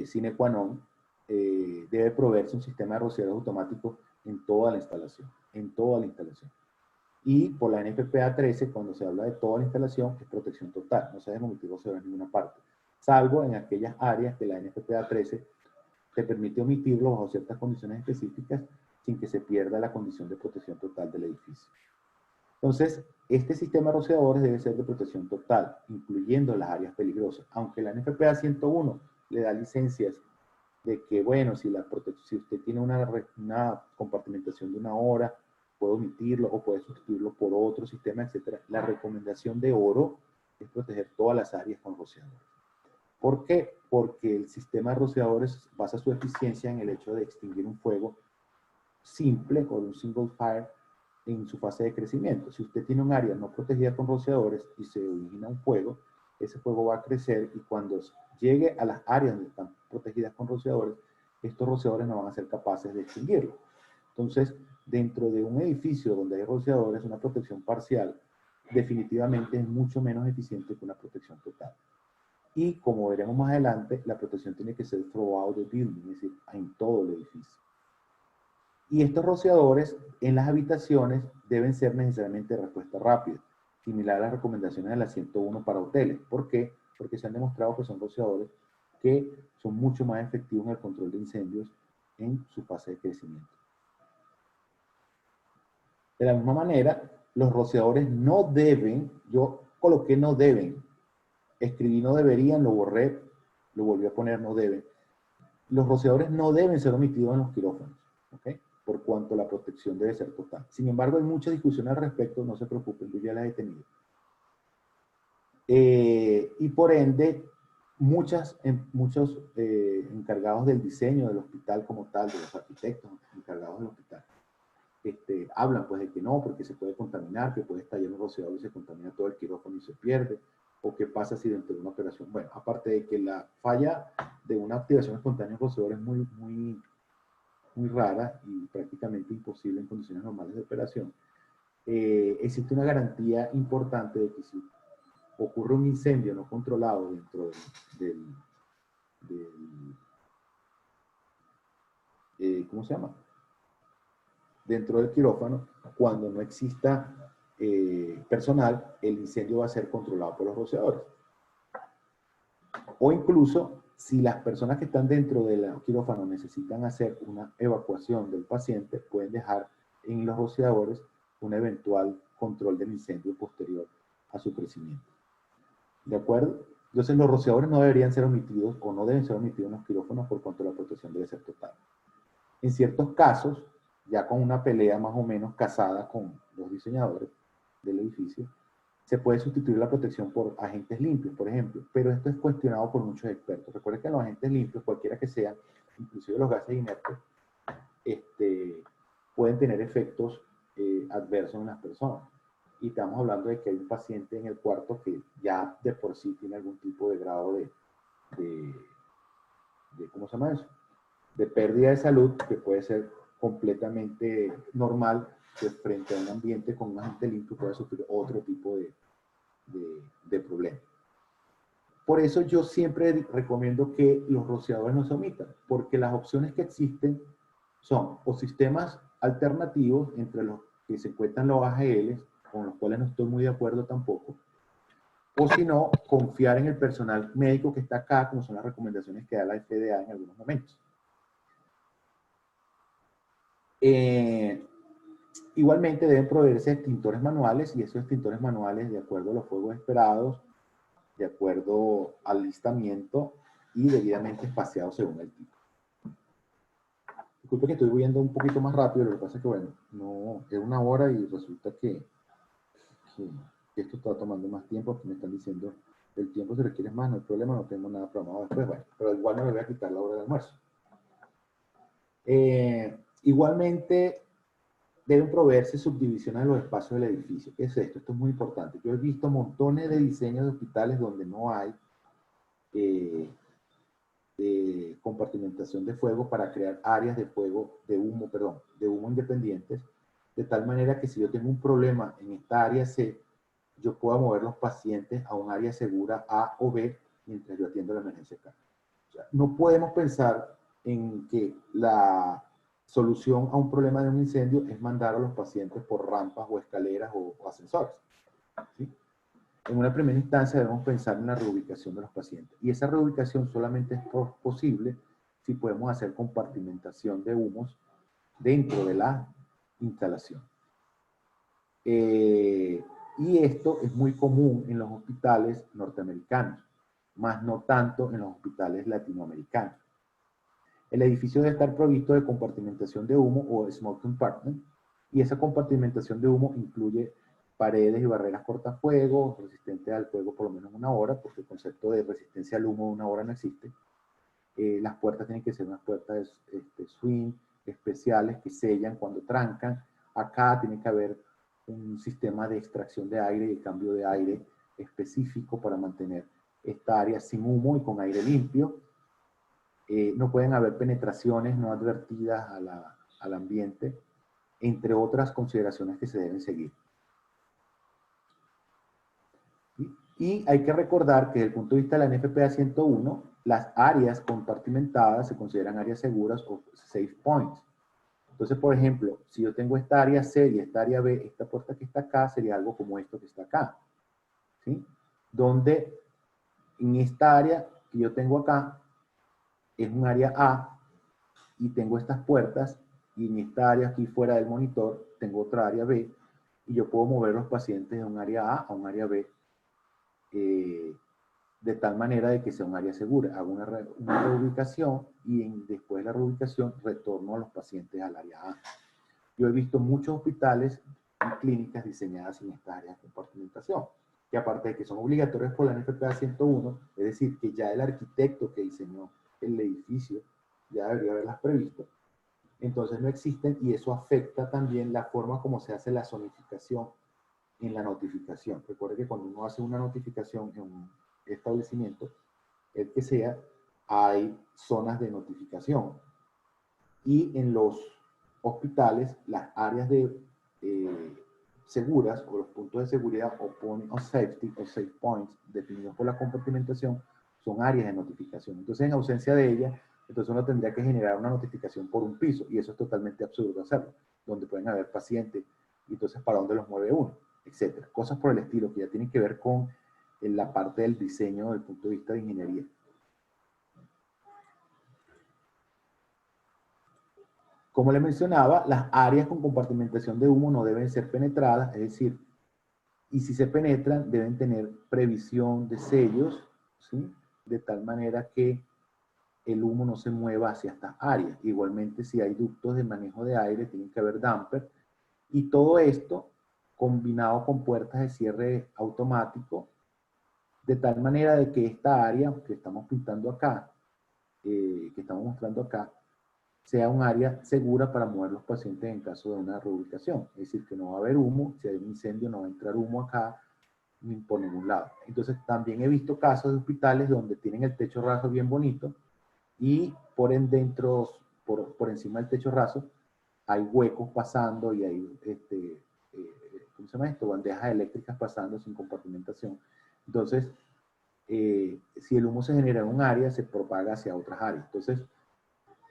sine qua non, debe proveerse un sistema de rociadores automáticos en toda la instalación, Y por la NFPA 13, cuando se habla de toda la instalación, es protección total, no se deben omitir rociadores en ninguna parte, salvo en aquellas áreas que la NFPA 13 te permite omitirlo bajo ciertas condiciones específicas sin que se pierda la condición de protección total del edificio. Entonces, este sistema de rociadores debe ser de protección total, incluyendo las áreas peligrosas. Aunque la NFPA 101 le da licencias de que, bueno, si usted tiene una compartimentación de 1 hora, puede omitirlo o puede sustituirlo por otro sistema, etc. La recomendación de oro es proteger todas las áreas con rociadores. ¿Por qué? Porque el sistema de rociadores basa su eficiencia en el hecho de extinguir un fuego simple o un single fire en su fase de crecimiento. Si usted tiene un área no protegida con rociadores y se origina un fuego, ese fuego va a crecer y cuando llegue a las áreas donde están protegidas con rociadores, estos rociadores no van a ser capaces de extinguirlo. Entonces, dentro de un edificio donde hay rociadores, una protección parcial definitivamente es mucho menos eficiente que una protección total. Y como veremos más adelante, la protección tiene que ser throughout the building, es decir, en todo el edificio. Y estos rociadores en las habitaciones deben ser necesariamente de respuesta rápida, similar a las recomendaciones de la 101 para hoteles. ¿Por qué? Porque se han demostrado que son rociadores que son mucho más efectivos en el control de incendios en su fase de crecimiento. De la misma manera, los rociadores no deben, yo coloqué no deben, escribí no deberían, lo borré, lo volví a poner no deben. Los rociadores no deben ser omitidos en los quirófanos, ¿ok? Por cuanto la protección debe ser total. Sin embargo, hay mucha discusión al respecto, no se preocupen, yo ya la he tenido. Y por ende, muchos encargados del diseño del hospital como tal, de los arquitectos encargados del hospital, hablan pues de que no, porque se puede contaminar, que puede estallar un rociador y se contamina todo el quirófano y se pierde, o qué pasa si dentro de una operación, bueno, aparte de que la falla de una activación espontánea del rociador es muy rara y prácticamente imposible en condiciones normales de operación, existe una garantía importante de que si ocurre un incendio no controlado dentro ¿cómo se llama? Dentro del quirófano, cuando no exista personal, el incendio va a ser controlado por los rociadores. O incluso, si las personas que están dentro del quirófano necesitan hacer una evacuación del paciente, pueden dejar en los rociadores un eventual control del incendio posterior a su crecimiento. ¿De acuerdo? Entonces, los rociadores no deberían ser omitidos o no deben ser omitidos en los quirófanos por cuanto la protección debe ser total. En ciertos casos, ya con una pelea más o menos casada con los diseñadores del edificio, se puede sustituir la protección por agentes limpios, por ejemplo, pero esto es cuestionado por muchos expertos. Recuerden que los agentes limpios, cualquiera que sean, inclusive los gases inertes, pueden tener efectos adversos en las personas. Y estamos hablando de que hay un paciente en el cuarto que ya de por sí tiene algún tipo de grado de ¿cómo se llama eso? De pérdida de salud, que puede ser completamente normal, que frente a un ambiente con un agente limpio puede sufrir otro tipo de problema. Por eso yo siempre recomiendo que los rociadores no se omitan, porque las opciones que existen son o sistemas alternativos entre los que se encuentran los AGLs, con los cuales no estoy muy de acuerdo tampoco, o si no, confiar en el personal médico que está acá, como son las recomendaciones que da la FDA en algunos momentos. Igualmente deben proveerse extintores manuales y esos extintores manuales de acuerdo a los fuegos esperados, de acuerdo al listamiento y debidamente espaciados según el tipo. Disculpe que estoy viendo un poquito más rápido, lo que pasa es que, bueno, no, es una hora y resulta que esto está tomando más tiempo. Aquí me están diciendo, el tiempo se requiere más, no hay problema, no tengo nada programado después, bueno, pero igual no me voy a quitar la hora de almuerzo. Igualmente, deben proveerse subdivisiones de los espacios del edificio. ¿Qué es esto? Esto es muy importante. Yo he visto montones de diseños de hospitales donde no hay compartimentación de fuego para crear áreas de fuego, de humo independientes, de tal manera que si yo tengo un problema en esta área C, yo pueda mover los pacientes a un área segura A o B mientras yo atiendo la emergencia acá. O sea, no podemos pensar en que la solución a un problema de un incendio es mandar a los pacientes por rampas o escaleras o ascensores, ¿sí? En una primera instancia debemos pensar en la reubicación de los pacientes. Y esa reubicación solamente es posible si podemos hacer compartimentación de humos dentro de la instalación. Y esto es muy común en los hospitales norteamericanos, más no tanto en los hospitales latinoamericanos. El edificio debe estar provisto de compartimentación de humo o smoke compartment, y esa compartimentación de humo incluye paredes y barreras cortafuegos, resistentes al fuego por lo menos una hora, porque el concepto de resistencia al humo de una hora no existe. Las puertas tienen que ser unas puertas swing especiales que sellan cuando trancan. Acá tiene que haber un sistema de extracción de aire y de cambio de aire específico para mantener esta área sin humo y con aire limpio. No pueden haber penetraciones no advertidas al ambiente, entre otras consideraciones que se deben seguir. Y hay que recordar que desde el punto de vista de la NFPA 101, las áreas compartimentadas se consideran áreas seguras o safe points. Entonces, por ejemplo, si yo tengo esta área C y esta área B, esta puerta que está acá sería algo como esto que está acá, ¿sí? Donde en esta área que yo tengo acá es un área A y tengo estas puertas, y en esta área aquí fuera del monitor tengo otra área B, y yo puedo mover los pacientes de un área A a un área B, de tal manera de que sea un área segura. Hago una reubicación y después de la reubicación retorno a los pacientes al área A. Yo he visto muchos hospitales y clínicas diseñadas en estas áreas de compartimentación, que aparte de que son obligatorias por la NFPA 101, es decir, que ya el arquitecto que diseñó el edificio ya debería haberlas previsto, entonces no existen, y eso afecta también la forma como se hace la zonificación en la notificación. Recuerde que cuando uno hace una notificación en un establecimiento, el que sea, hay zonas de notificación. Y en los hospitales, las áreas de seguras o los puntos de seguridad o point of safety o safe points definidos por la compartimentación son áreas de notificación. Entonces, en ausencia de ella, entonces uno tendría que generar una notificación por un piso, y eso es totalmente absurdo hacerlo, donde pueden haber pacientes, y entonces para dónde los mueve uno, etcétera. Cosas por el estilo que ya tienen que ver con la parte del diseño desde el punto de vista de ingeniería. Como les mencionaba, las áreas con compartimentación de humo no deben ser penetradas, es decir, y si se penetran, deben tener previsión de sellos, ¿sí? De tal manera que el humo no se mueva hacia estas áreas. Igualmente, si hay ductos de manejo de aire, tienen que haber damper, y todo esto combinado con puertas de cierre automático, de tal manera de que esta área que estamos pintando acá, que estamos mostrando acá, sea un área segura para mover los pacientes en caso de una reubicación. Es decir, que no va a haber humo, si hay un incendio no va a entrar humo acá, ni por ningún lado. Entonces, también he visto casos de hospitales donde tienen el techo raso bien bonito, y dentro, por encima del techo raso, hay huecos pasando, y hay, ¿cómo se llama esto? Bandejas eléctricas pasando sin compartimentación. Entonces, si el humo se genera en un área, se propaga hacia otras áreas. Entonces,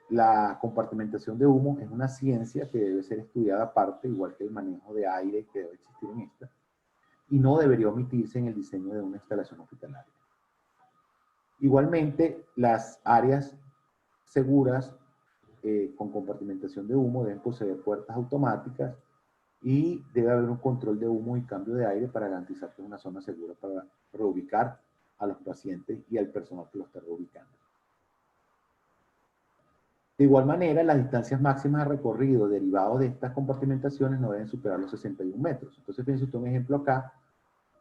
la compartimentación de humo es una ciencia que debe ser estudiada aparte, igual que el manejo de aire que debe existir en esta, y no debería omitirse en el diseño de una instalación hospitalaria. Igualmente, las áreas seguras con compartimentación de humo deben poseer puertas automáticas, y debe haber un control de humo y cambio de aire para garantizar que es una zona segura para reubicar a los pacientes y al personal que lo está reubicando. De igual manera, las distancias máximas de recorrido derivados de estas compartimentaciones no deben superar los 61 metros. Entonces, fíjense usted un ejemplo acá,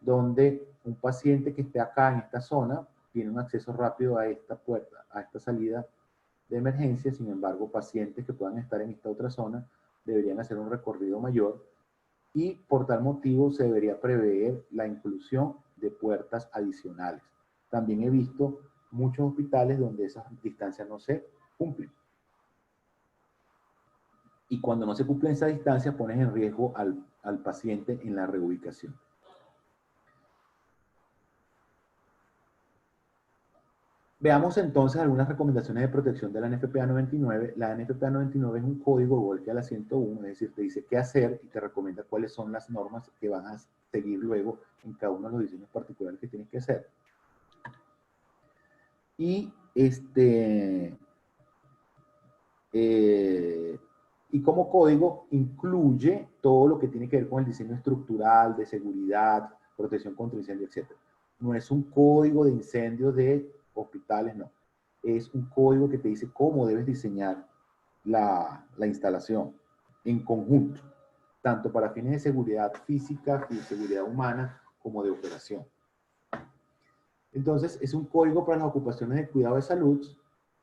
donde un paciente que esté acá en esta zona tiene un acceso rápido a esta puerta, a esta salida de emergencia. Sin embargo, pacientes que puedan estar en esta otra zona deberían hacer un recorrido mayor, y por tal motivo se debería prever la inclusión de puertas adicionales. También he visto muchos hospitales donde esas distancias no se cumplen. Y cuando no se cumple esa distancia, pones en riesgo al paciente en la reubicación. Veamos entonces algunas recomendaciones de protección de la NFPA 99. La NFPA 99 es un código igual que a la 101, es decir, te dice qué hacer y te recomienda cuáles son las normas que van a seguir luego en cada uno de los diseños particulares que tienes que hacer. Y y como código incluye todo lo que tiene que ver con el diseño estructural, de seguridad, protección contra incendio, etc. No es un código de incendios de hospitales, no. Es un código que te dice cómo debes diseñar la instalación en conjunto, tanto para fines de seguridad física y de seguridad humana, como de operación. Entonces, es un código para las ocupaciones de cuidado de salud,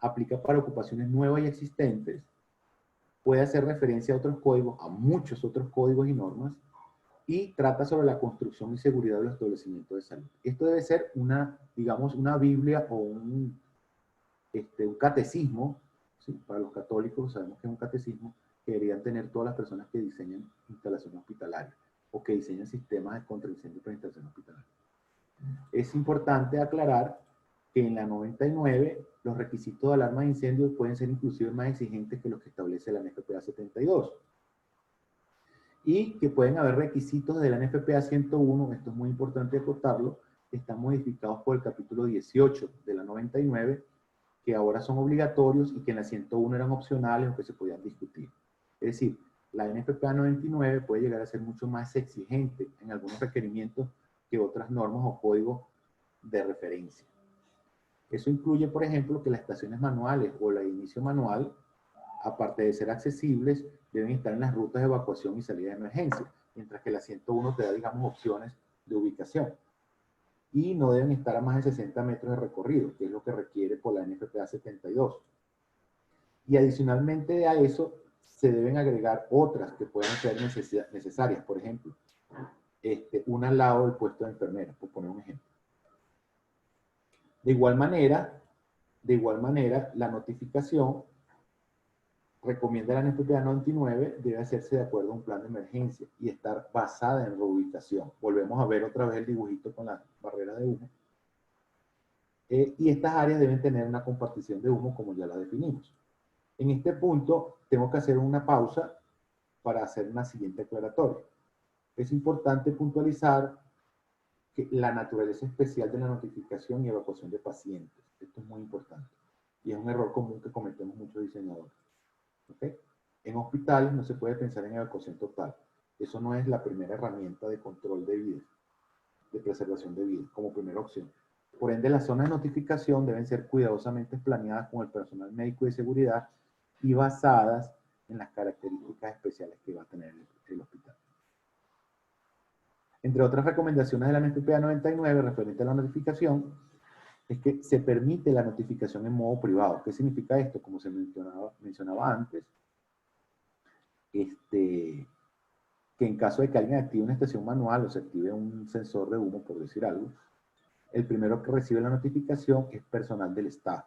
aplica para ocupaciones nuevas y existentes, puede hacer referencia a otros códigos, a muchos otros códigos y normas, y trata sobre la construcción y seguridad de los establecimientos de salud. Esto debe ser una, digamos, una Biblia o un catecismo, ¿sí? Para los católicos sabemos que es un catecismo que deberían tener todas las personas que diseñan instalaciones hospitalarias o que diseñan sistemas de contra incendios para instalaciones hospitalarias. Es importante aclarar que en la 99 los requisitos de alarma de incendios pueden ser inclusive más exigentes que los que establece la NFPA 72. Y que pueden haber requisitos de la NFPA 101, esto es muy importante acotarlo, que están modificados por el capítulo 18 de la 99, que ahora son obligatorios y que en la 101 eran opcionales o que se podían discutir. Es decir, la NFPA 99 puede llegar a ser mucho más exigente en algunos requerimientos que otras normas o códigos de referencia. Eso incluye, por ejemplo, que las estaciones manuales o la de inicio manual, aparte de ser accesibles, deben estar en las rutas de evacuación y salida de emergencia, mientras que la 101 te da, digamos, opciones de ubicación. Y no deben estar a más de 60 metros de recorrido, que es lo que requiere por la NFPA 72. Y adicionalmente a eso, se deben agregar otras que pueden ser necesarias, por ejemplo, una al lado del puesto de enfermera, por poner un ejemplo. De igual manera, la notificación recomienda la NFPA 99 debe hacerse de acuerdo a un plan de emergencia y estar basada en reubicación. Volvemos a ver otra vez el dibujito con las barreras de humo. Y estas áreas deben tener una compartición de humo como ya la definimos. En este punto tengo que hacer una pausa para hacer una siguiente aclaratoria. Es importante puntualizar que la naturaleza especial de la notificación y evacuación de pacientes. Esto es muy importante. Y es un error común que cometemos muchos diseñadores. ¿Okay? En hospitales no se puede pensar en evacuación total. Eso no es la primera herramienta de control de vida, de preservación de vida, como primera opción. Por ende, las zonas de notificación deben ser cuidadosamente planeadas con el personal médico de seguridad y basadas en las características especiales que va a tener el hospital. Entre otras recomendaciones de la NFPA 99 referente a la notificación, es que se permite la notificación en modo privado. ¿Qué significa esto? Como se mencionaba antes, que en caso de que alguien active una estación manual o se active un sensor de humo, por decir algo, el primero que recibe la notificación es personal del staff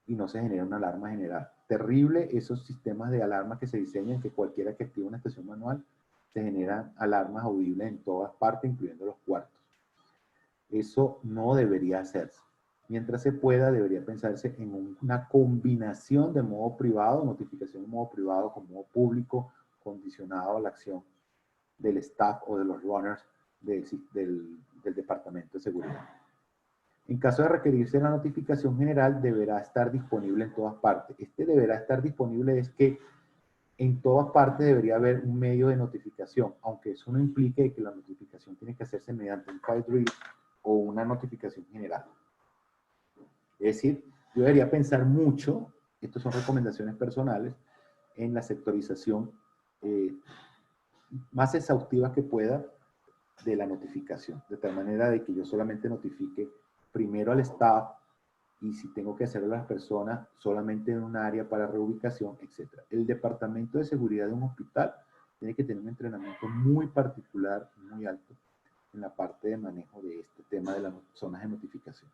y no se genera una alarma general. Terrible esos sistemas de alarma que se diseñan que cualquiera que active una estación manual se generan alarmas audibles en todas partes, incluyendo los cuartos. Eso no debería hacerse. Mientras se pueda, debería pensarse en una combinación de modo privado, notificación en modo privado con modo público, condicionado a la acción del staff o de los runners del departamento de seguridad. En caso de requerirse la notificación general, deberá estar disponible en todas partes. Deberá estar disponible es que en todas partes debería haber un medio de notificación, aunque eso no implique que la notificación tiene que hacerse mediante un file drill o una notificación general. Es decir, yo debería pensar mucho, estas son recomendaciones personales, en la sectorización más exhaustiva que pueda de la notificación, de tal manera de que yo solamente notifique primero al staff y si tengo que hacerlo a las personas solamente en un área para reubicación, etc. El departamento de seguridad de un hospital tiene que tener un entrenamiento muy particular, muy alto, en la parte de manejo de este tema de las zonas de notificación.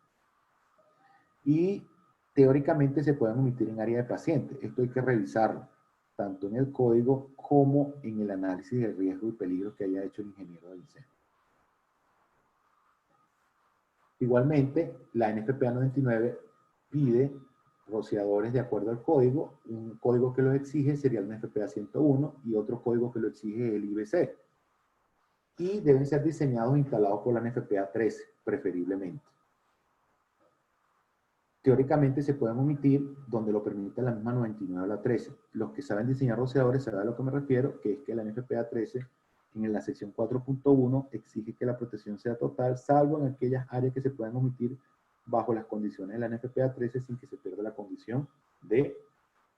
Y teóricamente se pueden omitir en área de paciente. Esto hay que revisarlo, tanto en el código como en el análisis de riesgo y peligro que haya hecho el ingeniero del incendio. Igualmente, la NFPA 99 pide rociadores de acuerdo al código. Un código que lo exige sería el NFPA 101 y otro código que lo exige el IBC. Y deben ser diseñados e instalados por la NFPA 13, preferiblemente. Teóricamente se pueden omitir donde lo permite la misma 99 a la 13. Los que saben diseñar rociadores saben a lo que me refiero, que es que la NFPA 13 en la sección 4.1 exige que la protección sea total, salvo en aquellas áreas que se puedan omitir bajo las condiciones de la NFPA 13 sin que se pierda la condición de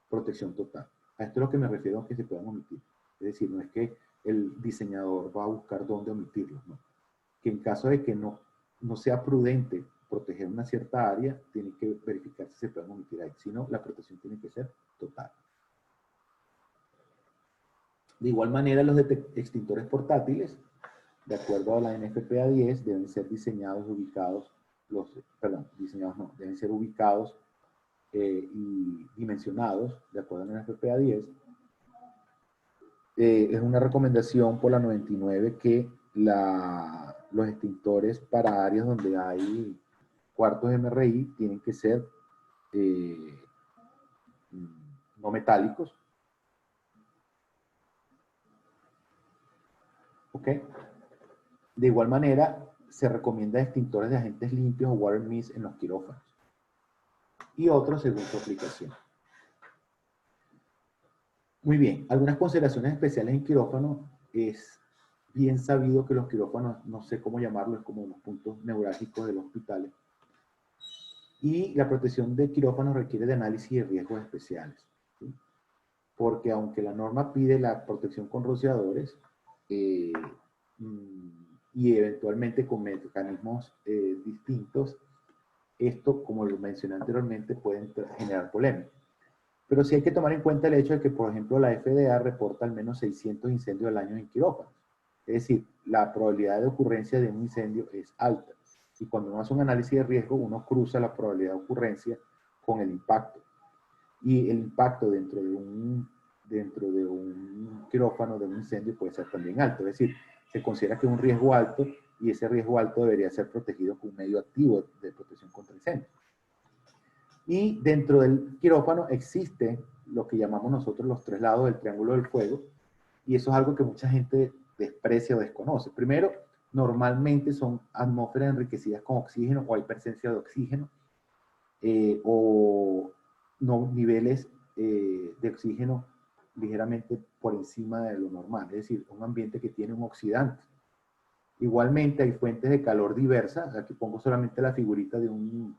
protección total. A esto es lo que me refiero a que se puedan omitir. Es decir, no es que el diseñador va a buscar dónde omitirlos, ¿no? Que en caso de que no sea prudente proteger una cierta área, tiene que verificar si se pueden omitir ahí. Si no, la protección tiene que ser total. De igual manera, los extintores portátiles, de acuerdo a la NFPA 10, deben ser diseñados y ubicados, deben ser ubicados y dimensionados, de acuerdo a la NFPA 10. Es una recomendación por la 99 que los extintores para áreas donde hay cuartos MRI tienen que ser no metálicos. ¿Ok? De igual manera, se recomienda extintores de agentes limpios o water mist en los quirófanos. Y otros según su aplicación. Muy bien, algunas consideraciones especiales en quirófano. Es bien sabido que los quirófanos, no sé cómo llamarlo, es como los puntos neurálgicos de los hospitales. Y la protección de quirófanos requiere de análisis de riesgos especiales. ¿Sí? Porque aunque la norma pide la protección con rociadores y eventualmente con mecanismos distintos, esto, como lo mencioné anteriormente, puede generar polémica. Pero sí hay que tomar en cuenta el hecho de que, por ejemplo, la FDA reporta al menos 600 incendios al año en quirófanos. Es decir, la probabilidad de ocurrencia de un incendio es alta. Y cuando uno hace un análisis de riesgo, uno cruza la probabilidad de ocurrencia con el impacto. Y el impacto dentro de un quirófano, de un incendio, puede ser también alto. Es decir, se considera que es un riesgo alto y ese riesgo alto debería ser protegido con un medio activo de protección contra incendios. Y dentro del quirófano existe lo que llamamos nosotros los 3 lados del triángulo del fuego, y eso es algo que mucha gente desprecia o desconoce. Primero, normalmente son atmósferas enriquecidas con oxígeno o hay presencia de oxígeno, o no, niveles de oxígeno ligeramente por encima de lo normal, es decir, un ambiente que tiene un oxidante. Igualmente hay fuentes de calor diversas, aquí pongo solamente la figurita de un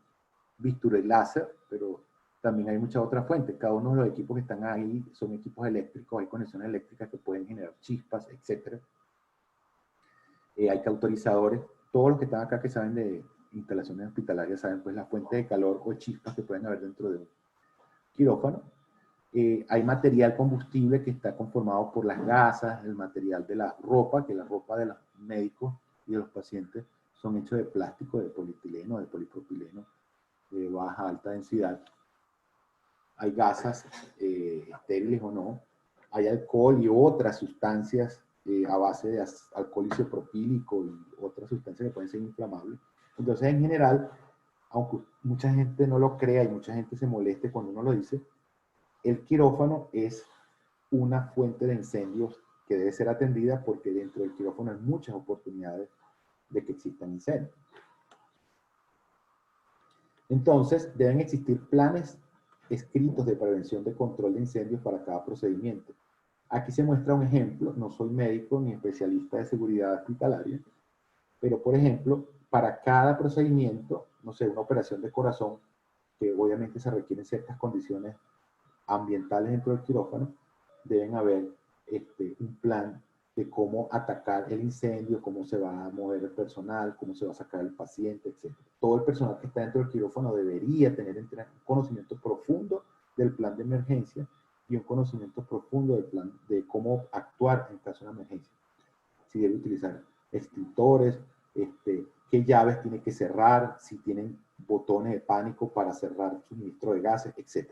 bisturí láser, pero también hay muchas otras fuentes. Cada uno de los equipos que están ahí son equipos eléctricos, hay conexiones eléctricas que pueden generar chispas, etc. Hay cauterizadores. Todos los que están acá que saben de instalaciones hospitalarias saben pues la fuente de calor o chispas que pueden haber dentro de un quirófano. Hay material combustible que está conformado por las gasas, el material de la ropa, que la ropa de los médicos y de los pacientes son hechos de plástico, de polietileno, de polipropileno, de baja, alta densidad. Hay gasas estériles o no. Hay alcohol y otras sustancias a base de alcohol isopropílico y otras sustancias que pueden ser inflamables. Entonces, en general, aunque mucha gente no lo crea y mucha gente se moleste cuando uno lo dice, el quirófano es una fuente de incendios que debe ser atendida porque dentro del quirófano hay muchas oportunidades de que existan incendios. Entonces, deben existir planes escritos de prevención de control de incendios para cada procedimiento. Aquí se muestra un ejemplo, no soy médico ni especialista de seguridad hospitalaria, pero por ejemplo, para cada procedimiento, no sé, una operación de corazón, que obviamente se requieren ciertas condiciones ambientales dentro del quirófano, deben haber un plan de cómo atacar el incendio, cómo se va a mover el personal, cómo se va a sacar el paciente, etc. Todo el personal que está dentro del quirófano debería tener un conocimiento profundo del plan de emergencia y un conocimiento profundo del plan de cómo actuar en caso de emergencia. Si debe utilizar extintores, qué llaves tiene que cerrar, si tienen botones de pánico para cerrar suministro de gases, etc.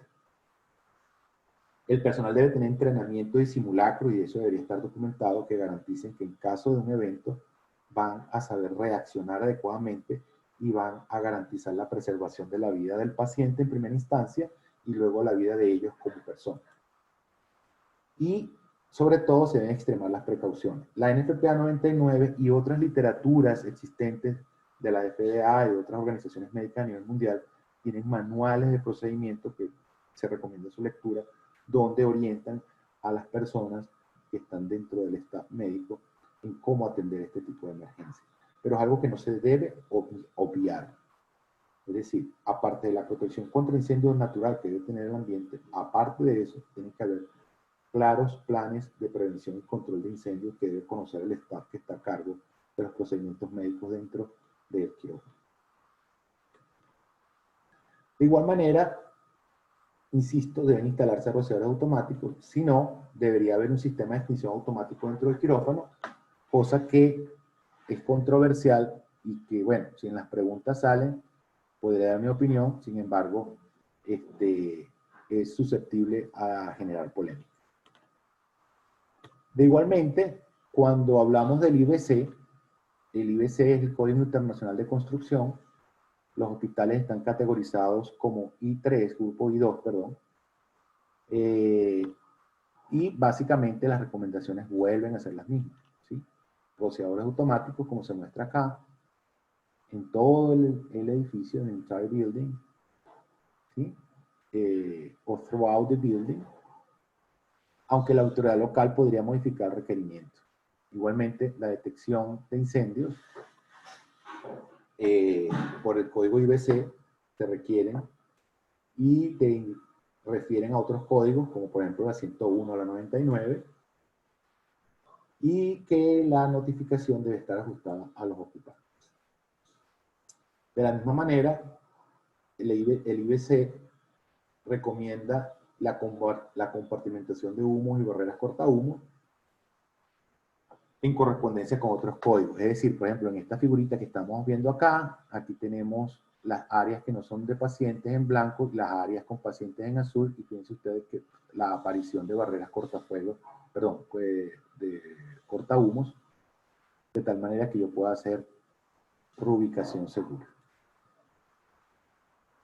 El personal debe tener entrenamiento y simulacro, y eso debería estar documentado, que garanticen que en caso de un evento van a saber reaccionar adecuadamente y van a garantizar la preservación de la vida del paciente en primera instancia y luego la vida de ellos como personas. Y sobre todo se deben extremar las precauciones. La NFPA 99 y otras literaturas existentes de la FDA y de otras organizaciones médicas a nivel mundial tienen manuales de procedimiento que se recomienda su lectura, donde orientan a las personas que están dentro del staff médico en cómo atender este tipo de emergencia. Pero es algo que no se debe obviar. Es decir, aparte de la protección contra incendios natural que debe tener el ambiente, aparte de eso, tiene que haber claros planes de prevención y control de incendios que debe conocer el staff que está a cargo de los procedimientos médicos dentro del quirófano. De igual manera, insisto, deben instalarse rociadores automáticos, si no, debería haber un sistema de extinción automático dentro del quirófano, cosa que es controversial y que, bueno, si en las preguntas salen, podría dar mi opinión, sin embargo, es susceptible a generar polémica. De igualmente, cuando hablamos del IBC, El IBC es el Código Internacional de Construcción. Los hospitales están categorizados como I3, grupo I2, perdón. Y básicamente las recomendaciones vuelven a ser las mismas, ¿sí? Rociadores automáticos, como se muestra acá, en todo el edificio, en el entire building, ¿sí? O throughout the building, aunque la autoridad local podría modificar el requerimiento. Igualmente, la detección de incendios por el código IBC se requieren y te refieren a otros códigos, como por ejemplo la 101 o la 99, y que la notificación debe estar ajustada a los ocupantes. De la misma manera, el IBC recomienda la compartimentación de humos y barreras cortahumos en correspondencia con otros códigos. Es decir, por ejemplo, en esta figurita que estamos viendo acá, aquí tenemos las áreas que no son de pacientes en blanco y las áreas con pacientes en azul, y fíjense ustedes que la aparición de barreras cortafuegos, perdón, de cortahumos, de tal manera que yo pueda hacer reubicación segura.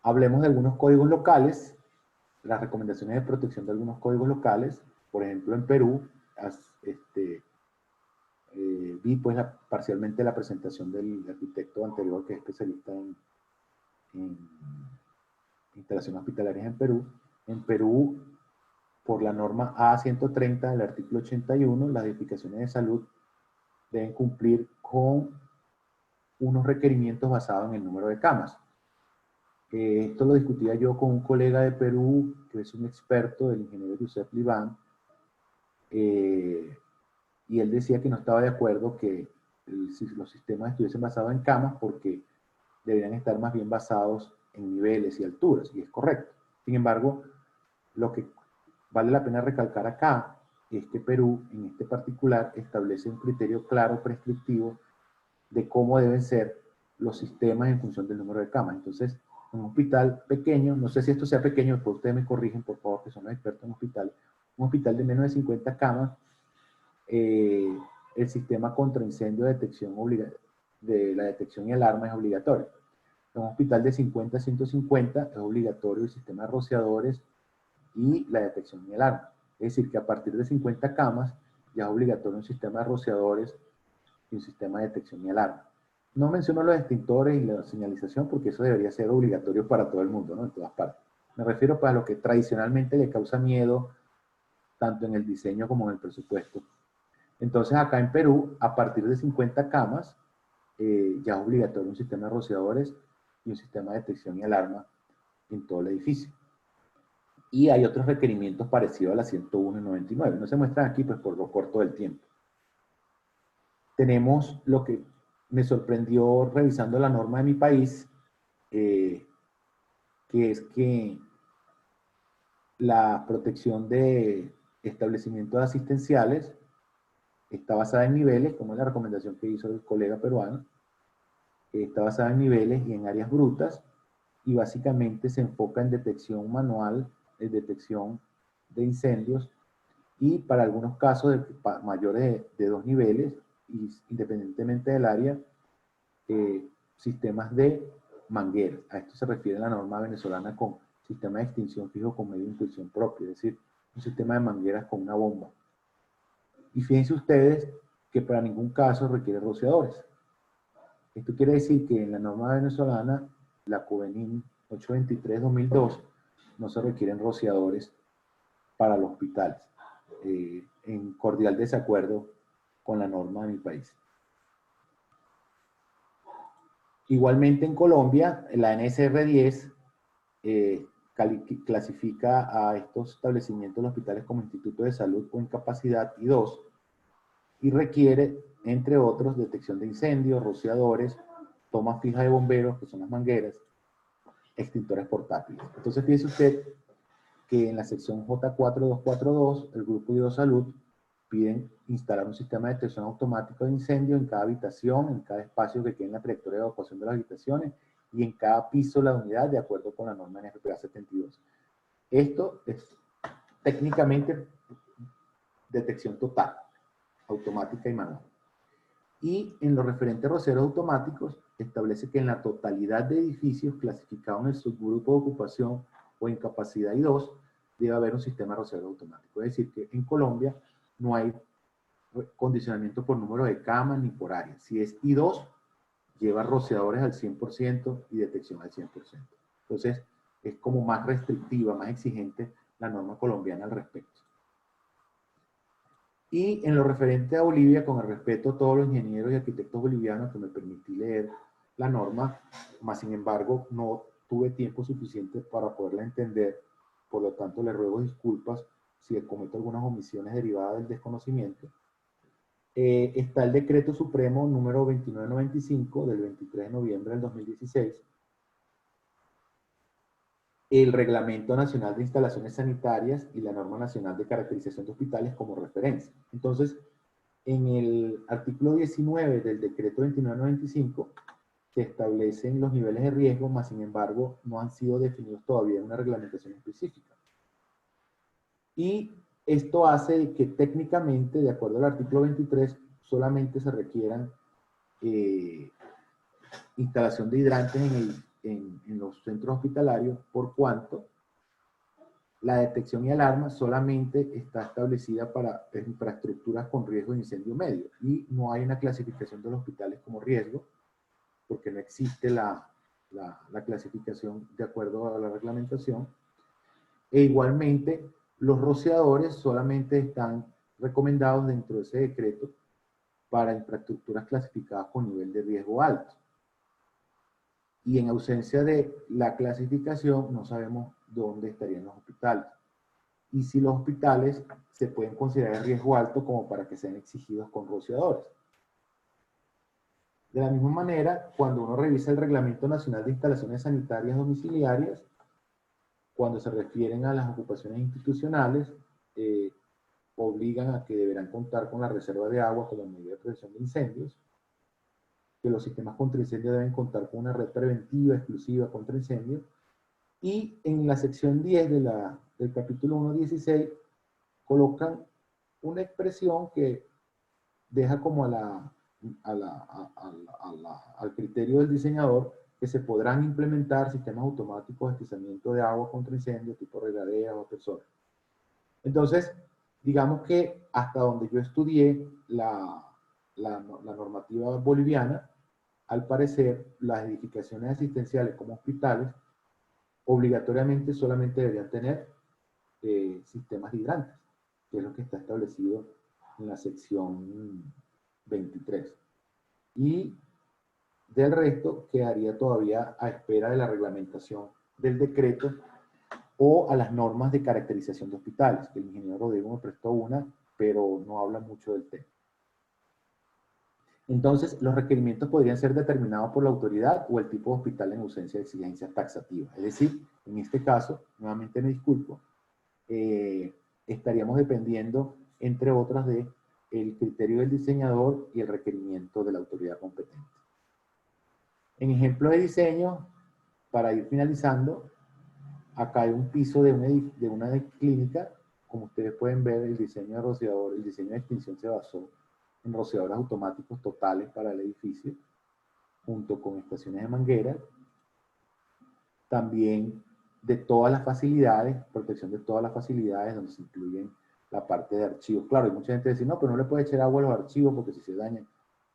Hablemos de algunos códigos locales, las recomendaciones de protección de algunos códigos locales. Por ejemplo, en Perú, vi pues parcialmente la presentación del arquitecto anterior, que es especialista en instalaciones hospitalarias en Perú. En Perú, por la norma A130 del artículo 81, las edificaciones de salud deben cumplir con unos requerimientos basados en el número de camas. Esto lo discutía yo con un colega de Perú, que es un experto, el ingeniero Josep Libán, y él decía que no estaba de acuerdo que los sistemas estuviesen basados en camas porque deberían estar más bien basados en niveles y alturas, y es correcto. Sin embargo, lo que vale la pena recalcar acá es que Perú, en este particular, establece un criterio claro, prescriptivo, de cómo deben ser los sistemas en función del número de camas. Entonces, un hospital pequeño, no sé si esto sea pequeño, después ustedes me corrigen, por favor, que son los expertos en hospitales, un hospital de menos de 50 camas, el sistema contra incendio de la detección y alarma es obligatorio. En un hospital de 50 a 150 es obligatorio el sistema de rociadores y la detección y alarma. Es decir, que a partir de 50 camas ya es obligatorio un sistema de rociadores y un sistema de detección y alarma. No menciono los extintores y la señalización porque eso debería ser obligatorio para todo el mundo, ¿no? En todas partes. Me refiero pues, a lo que tradicionalmente le causa miedo, tanto en el diseño como en el presupuesto. Entonces, acá en Perú, a partir de 50 camas, ya es obligatorio un sistema de rociadores y un sistema de detección y alarma en todo el edificio. Y hay otros requerimientos parecidos a la 101 y 99. No se muestran aquí pues por lo corto del tiempo. Tenemos lo que me sorprendió revisando la norma de mi país, que es que la protección de establecimientos asistenciales está basada en niveles, como es la recomendación que hizo el colega peruano, está basada en niveles y en áreas brutas, y básicamente se enfoca en detección manual, en detección de incendios, y para algunos casos mayores de 2 niveles, y independientemente del área, sistemas de manguera. A esto se refiere la norma venezolana con sistema de extinción fijo con medio de impulsión propio, es decir, un sistema de mangueras con una bomba. Y fíjense ustedes que para ningún caso requiere rociadores. Esto quiere decir que en la norma venezolana, la CUBENIN 823-2002, no se requieren rociadores para los hospitales, en cordial desacuerdo con la norma de mi país. Igualmente en Colombia, la NSR10 clasifica a estos establecimientos de hospitales como institutos de salud con incapacidad I2 y requiere, entre otros, detección de incendios, rociadores, toma fija de bomberos, que son las mangueras, extintores portátiles. Entonces, fíjese usted que en la sección J4242, el grupo I2 Salud piden instalar un sistema de detección automático de incendio en cada habitación, en cada espacio que quede en la trayectoria de evacuación de las habitaciones y en cada piso de la unidad, de acuerdo con la norma NFPA 72. Esto es técnicamente detección total, automática y manual. Y en lo referente a rociadores automáticos, establece que en la totalidad de edificios clasificados en el subgrupo de ocupación o incapacidad I2, debe haber un sistema de rociador automático. Es decir, que en Colombia no hay condicionamiento por número de camas ni por área. Si es I2, lleva rociadores al 100% y detección al 100%. Entonces, es como más restrictiva, más exigente la norma colombiana al respecto. Y en lo referente a Bolivia, con el respeto a todos los ingenieros y arquitectos bolivianos que me permití leer la norma, más sin embargo no tuve tiempo suficiente para poderla entender, por lo tanto le ruego disculpas si cometo algunas omisiones derivadas del desconocimiento. Está el decreto supremo número 2995 del 23 de noviembre del 2016, el Reglamento Nacional de Instalaciones Sanitarias y la Norma Nacional de Caracterización de Hospitales como referencia. Entonces, en el artículo 19 del decreto 2995 se establecen los niveles de riesgo, mas sin embargo no han sido definidos todavía en una reglamentación específica. Y esto hace que técnicamente, de acuerdo al artículo 23, solamente se requieran instalación de hidrantes en los centros hospitalarios, por cuanto la detección y alarma solamente está establecida para infraestructuras con riesgo de incendio medio y no hay una clasificación de los hospitales como riesgo porque no existe la clasificación de acuerdo a la reglamentación. E igualmente, los rociadores solamente están recomendados dentro de ese decreto para infraestructuras clasificadas con nivel de riesgo alto. Y en ausencia de la clasificación, no sabemos dónde estarían los hospitales. Y si los hospitales se pueden considerar de riesgo alto como para que sean exigidos con rociadores. De la misma manera, cuando uno revisa el Reglamento Nacional de Instalaciones Sanitarias Domiciliarias, cuando se refieren a las ocupaciones institucionales, obligan a que deberán contar con la reserva de agua como medida de prevención de incendios, que los sistemas contra incendio deben contar con una red preventiva exclusiva contra incendios, y en la sección 10 del capítulo 1.16 colocan una expresión que deja como al criterio del diseñador que se podrán implementar sistemas automáticos de deslizamiento de agua contra incendio tipo regaderas o aspersores. Entonces, digamos que hasta donde yo estudié la normativa boliviana, al parecer las edificaciones asistenciales como hospitales obligatoriamente solamente deberían tener sistemas hidrantes, que es lo que está establecido en la sección 23. Y del resto quedaría todavía a espera de la reglamentación del decreto o a las normas de caracterización de hospitales, que el ingeniero Rodrigo me prestó una, pero no habla mucho del tema. Entonces, los requerimientos podrían ser determinados por la autoridad o el tipo de hospital en ausencia de exigencias taxativas. Es decir, en este caso, nuevamente me disculpo, estaríamos dependiendo, entre otras, de el criterio del diseñador y el requerimiento de la autoridad competente. En ejemplo de diseño, para ir finalizando, acá hay un piso de una clínica. Como ustedes pueden ver, el diseño de rociador, el diseño de extinción se basó en rociadores automáticos totales para el edificio, junto con estaciones de manguera. También de todas las facilidades, protección de todas las facilidades, donde se incluyen la parte de archivos. Claro, hay mucha gente que dice, no, pero no le puede echar agua a los archivos porque si se dañan.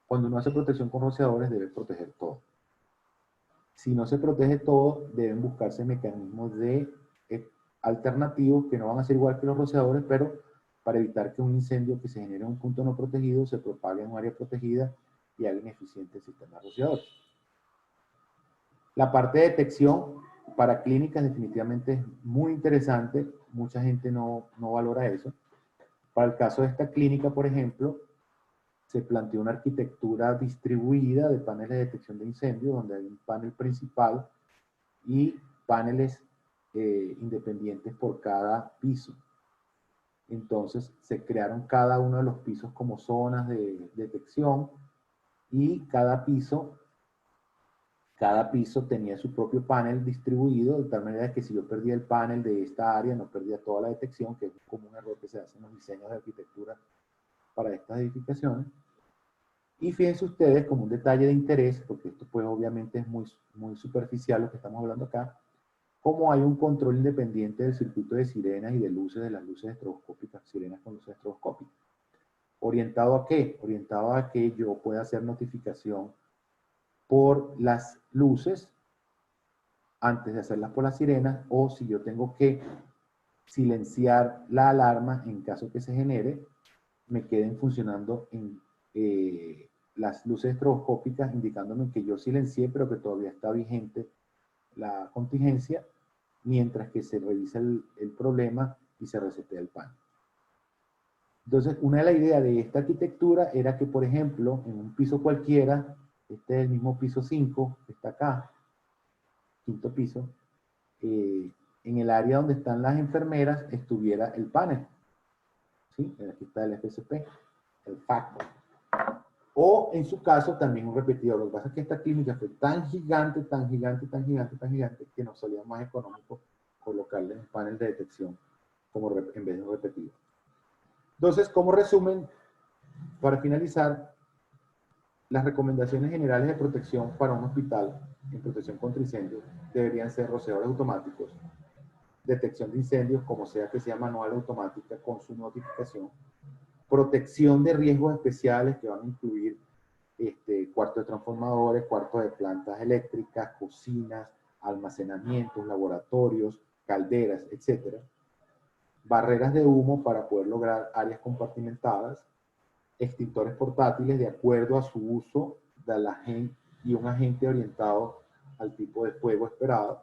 Cuando uno hace protección con rociadores, debe proteger todo. Si no se protege todo, deben buscarse mecanismos alternativos que no van a ser igual que los rociadores, pero para evitar que un incendio que se genere en un punto no protegido se propague en un área protegida y haga ineficiente el sistema de rociadores. La parte de detección para clínicas definitivamente es muy interesante. Mucha gente no valora eso. Para el caso de esta clínica, por ejemplo, se planteó una arquitectura distribuida de paneles de detección de incendios, donde hay un panel principal y paneles independientes por cada piso. Entonces se crearon cada uno de los pisos como zonas de detección y cada piso tenía su propio panel distribuido, de tal manera que si yo perdía el panel de esta área, no perdía toda la detección, que es como un error que se hace en los diseños de arquitectura para estas edificaciones. Y fíjense ustedes, como un detalle de interés, porque esto pues obviamente es muy superficial lo que estamos hablando acá, cómo hay un control independiente del circuito de sirenas y de luces, de las luces estroboscópicas, sirenas con luces estroboscópicas. ¿Orientado a qué? Orientado a que yo pueda hacer notificación por las luces antes de hacerlas por las sirenas, o si yo tengo que silenciar la alarma en caso que se genere, me queden funcionando en las luces estroboscópicas indicándome que yo silencié, pero que todavía está vigente la contingencia, mientras que se revisa el problema y se resetea el panel. Entonces, una de las ideas de esta arquitectura era que, por ejemplo, en un piso cualquiera, este es el mismo piso 5, que está acá, quinto piso, en el área donde están las enfermeras estuviera el panel. ¿Sí? Aquí está el FSP, el FAC. O en su caso también un repetidor. Lo que pasa es que esta clínica fue tan gigante, tan gigante, tan gigante, tan gigante, que nos salía más económico colocarle un panel de detección como en vez de un repetidor. Entonces, como resumen, para finalizar, las recomendaciones generales de protección para un hospital en protección contra incendios deberían ser rociadores automáticos, detección de incendios, como sea que sea manual o automática, con su notificación, protección de riesgos especiales que van a incluir cuartos de transformadores, cuartos de plantas eléctricas, cocinas, almacenamientos, laboratorios, calderas, etc. Barreras de humo para poder lograr áreas compartimentadas, extintores portátiles de acuerdo a su uso y un agente orientado al tipo de fuego esperado,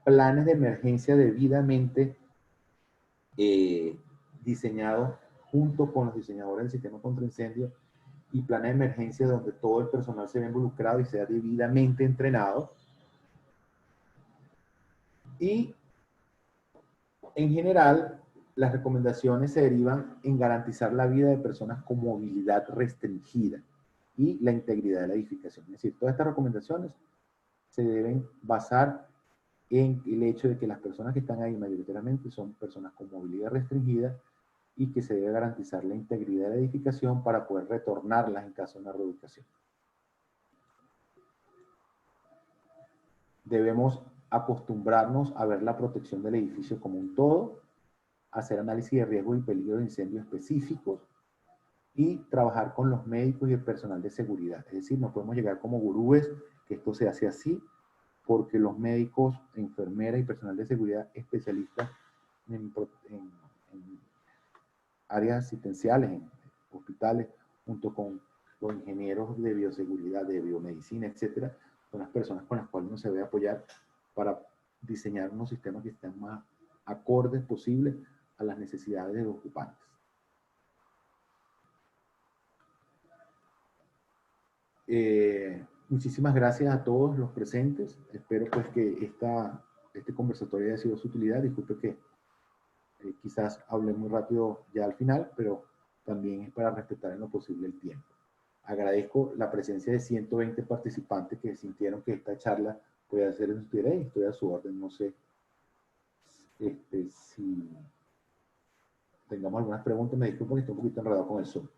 planes de emergencia debidamente diseñados junto con los diseñadores del sistema contra incendios y planes de emergencia donde todo el personal se ve involucrado y sea debidamente entrenado. Y en general, las recomendaciones se derivan en garantizar la vida de personas con movilidad restringida y la integridad de la edificación. Es decir, todas estas recomendaciones se deben basar en el hecho de que las personas que están ahí mayoritariamente son personas con movilidad restringida y que se debe garantizar la integridad de la edificación para poder retornarlas en caso de una reubicación. Debemos acostumbrarnos a ver la protección del edificio como un todo, hacer análisis de riesgos y peligros de incendio específicos y trabajar con los médicos y el personal de seguridad. Es decir, no podemos llegar como gurúes que esto se hace así, porque los médicos, enfermeras y personal de seguridad especialistas en áreas asistenciales, en hospitales, junto con los ingenieros de bioseguridad, de biomedicina, etcétera, son las personas con las cuales uno se debe apoyar para diseñar unos sistemas que estén más acordes posibles a las necesidades de los ocupantes. Muchísimas gracias a todos los presentes. Espero pues que este conversatorio haya sido de su utilidad. Disculpe que quizás hablé muy rápido ya al final, pero también es para respetar en lo posible el tiempo. Agradezco la presencia de 120 participantes que sintieron que esta charla puede ser de su interés. Estoy a su orden. No sé si tengamos algunas preguntas. Me disculpo que estoy un poquito enredado con el Zoom.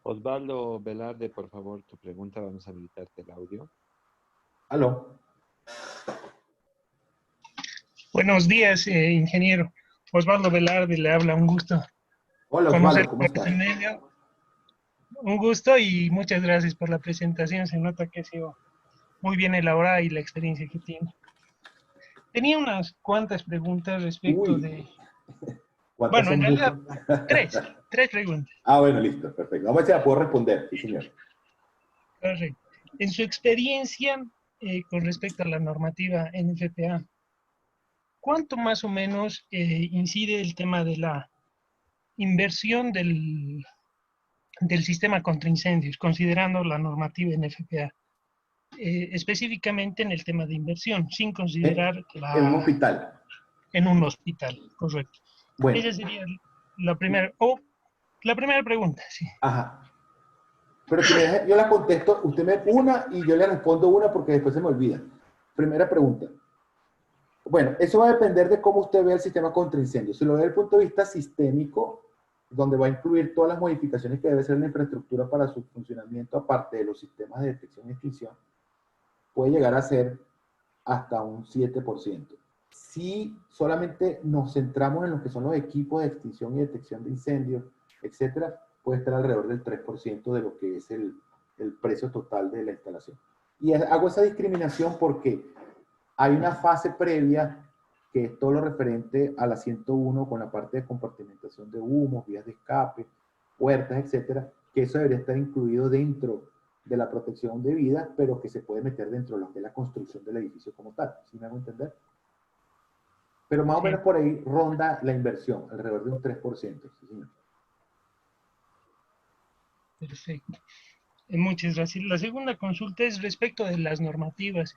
Osvaldo Velarde, por favor, tu pregunta. Vamos a habilitarte el audio. Aló. Buenos días, ingeniero. Osvaldo Velarde le habla, un gusto. Hola Osvaldo, ¿cómo estás? Un gusto y muchas gracias por la presentación. Se nota que ha sido muy bien elaborada y la experiencia que tiene. Tenía unas cuantas preguntas respecto de... ¿Cuántas Bueno, son en realidad, muchas? tres preguntas. Ah, bueno, listo, perfecto. Vamos a ver si la puedo responder, sí, señor. Correcto. En su experiencia con respecto a la normativa NFPA, ¿cuánto más o menos incide el tema de la inversión del sistema contra incendios, considerando la normativa NFPA? Específicamente en el tema de inversión, sin considerar en un hospital. En un hospital, correcto. Bueno. Esa sería la primera pregunta, sí. Ajá. Pero si me deja, yo la contesto, usted me una y yo le respondo una porque después se me olvida. Primera pregunta. Bueno, eso va a depender de cómo usted ve el sistema contra incendios. Si lo ve desde el punto de vista sistémico, donde va a incluir todas las modificaciones que debe hacer la infraestructura para su funcionamiento, aparte de los sistemas de detección y extinción, puede llegar a ser hasta un 7%. Si solamente nos centramos en lo que son los equipos de extinción y detección de incendios, etcétera, puede estar alrededor del 3% de lo que es el precio total de la instalación. Y hago esa discriminación porque hay una fase previa que es todo lo referente a la 101 con la parte de compartimentación de humos, vías de escape, puertas, etcétera, que eso debería estar incluido dentro de la protección de vida, pero que se puede meter dentro de lo que es la construcción del edificio como tal. ¿Sí me hago entender? Pero más o menos por ahí ronda la inversión, alrededor de un 3%. ¿Sí, señor? Perfecto. Muchas gracias. La segunda consulta es respecto de las normativas.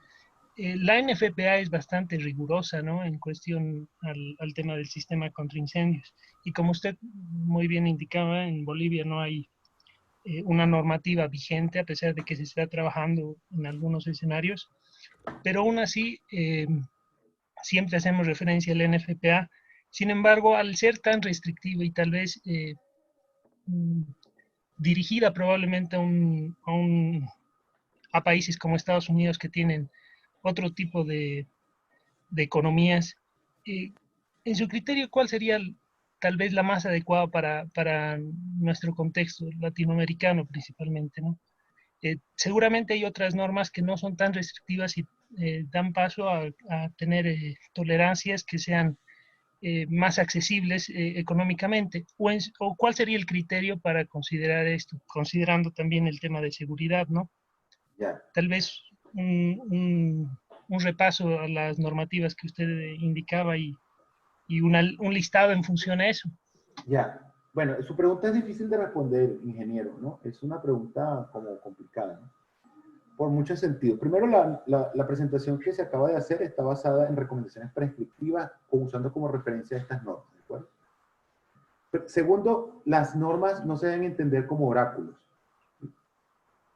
La NFPA es bastante rigurosa, ¿no? En cuestión al tema del sistema contra incendios. Y como usted muy bien indicaba, en Bolivia no hay una normativa vigente, a pesar de que se está trabajando en algunos escenarios. Pero aún así, siempre hacemos referencia al NFPA. Sin embargo, al ser tan restrictiva y tal vez dirigida probablemente a países como Estados Unidos que tienen otro tipo de economías, en su criterio, ¿cuál sería tal vez la más adecuada para nuestro contexto latinoamericano principalmente, ¿no? Seguramente hay otras normas que no son tan restrictivas y dan paso a tener tolerancias que sean más accesibles económicamente. O cuál sería el criterio para considerar esto, considerando también el tema de seguridad, ¿no? Ya. Tal vez un repaso a las normativas que usted indicaba y un listado en función a eso. Ya. Bueno, su pregunta es difícil de responder, ingeniero, ¿no? Es una pregunta como complicada, ¿no? Por muchos sentidos. Primero, la presentación que se acaba de hacer está basada en recomendaciones prescriptivas o usando como referencia estas normas, ¿de acuerdo? Segundo, las normas no se deben entender como oráculos.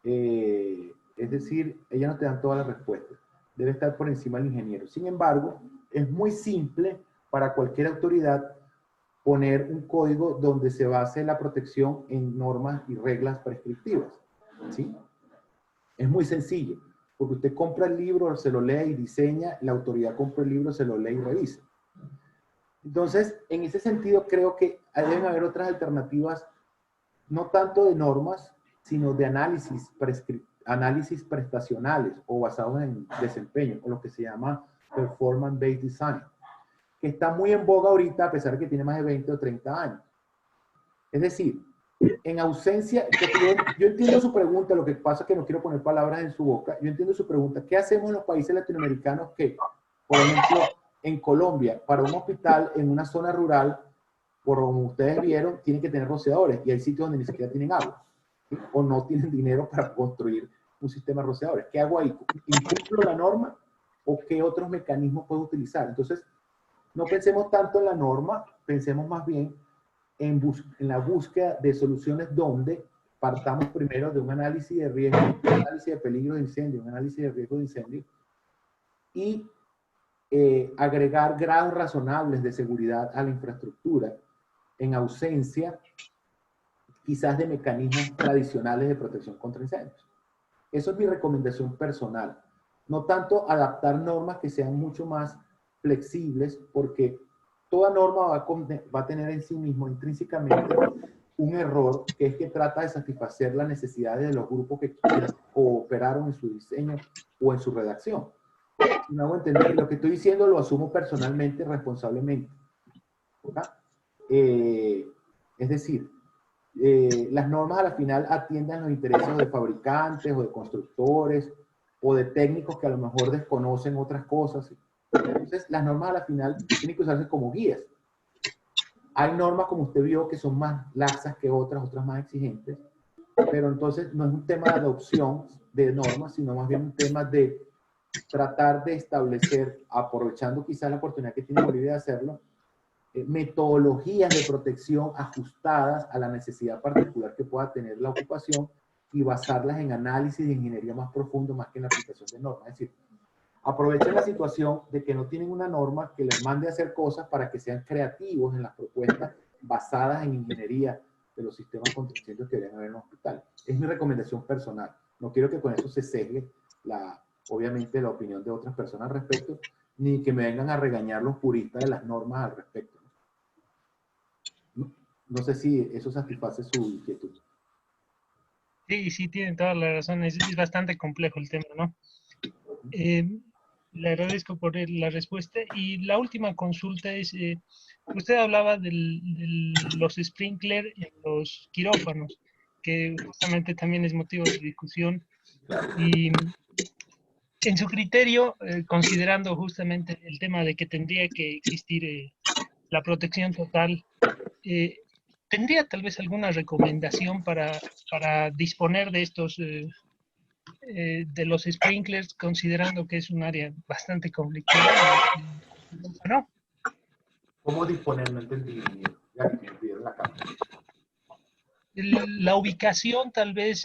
Es decir, ellas no te dan todas las respuestas. Debe estar por encima del ingeniero. Sin embargo, es muy simple para cualquier autoridad poner un código donde se base la protección en normas y reglas prescriptivas. ¿Sí? Es muy sencillo, porque usted compra el libro, se lo lee y diseña, la autoridad compra el libro, se lo lee y revisa. Entonces, en ese sentido, creo que deben haber otras alternativas, no tanto de normas, sino de análisis prestacionales o basados en desempeño, o lo que se llama performance-based design, que está muy en boga ahorita, a pesar de que tiene más de 20 o 30 años. Es decir, en ausencia, yo entiendo su pregunta, lo que pasa es que no quiero poner palabras en su boca, yo entiendo su pregunta, ¿qué hacemos en los países latinoamericanos que, por ejemplo, en Colombia, para un hospital en una zona rural, por como ustedes vieron, tienen que tener rociadores, y hay sitios donde ni siquiera tienen agua, ¿sí? O no tienen dinero para construir un sistema de rociadores? ¿Qué hago ahí? ¿Incumplo la norma o qué otros mecanismos puedo utilizar? Entonces, no pensemos tanto en la norma, pensemos más bien en la búsqueda de soluciones donde partamos primero de un análisis de riesgo, un análisis de peligro de incendio, un análisis de riesgo de incendio, y agregar grados razonables de seguridad a la infraestructura en ausencia quizás de mecanismos tradicionales de protección contra incendios. Eso es mi recomendación personal. No tanto adaptar normas que sean mucho más flexibles, porque toda norma va a tener en sí mismo intrínsecamente un error, que es que trata de satisfacer las necesidades de los grupos que cooperaron en su diseño o en su redacción. Me hago entender, lo que estoy diciendo lo asumo personalmente, responsablemente. Es decir, las normas a la final atienden los intereses de fabricantes o de constructores o de técnicos que a lo mejor desconocen otras cosas. Entonces, las normas a la final tienen que usarse como guías. Hay normas, como usted vio, que son más laxas que otras más exigentes, pero entonces no es un tema de adopción de normas, sino más bien un tema de tratar de establecer, aprovechando quizás la oportunidad que tiene Bolivia de hacerlo, metodologías de protección ajustadas a la necesidad particular que pueda tener la ocupación y basarlas en análisis de ingeniería más profundo, más que en la aplicación de normas. Es decir, Aprovechen la situación de que no tienen una norma que les mande a hacer cosas para que sean creativos en las propuestas basadas en ingeniería de los sistemas contra incendios que deben haber en los hospitales. Es mi recomendación personal. No quiero que con eso se sesgue, obviamente, la opinión de otras personas al respecto, ni que me vengan a regañar los puristas de las normas al respecto. No sé si eso satisface su inquietud. Sí, sí, tienen toda la razón. Es bastante complejo el tema, ¿no? Le agradezco por la respuesta. Y la última consulta es, usted hablaba de los sprinkler en los quirófanos, que justamente también es motivo de discusión. Y en su criterio, considerando justamente el tema de que tendría que existir la protección total, ¿tendría tal vez alguna recomendación para disponer de estos, de los sprinklers, considerando que es un área bastante complicada? ¿No? ¿Cómo disponer? No entendí. Ya que me pidieron la cámara. La ubicación tal vez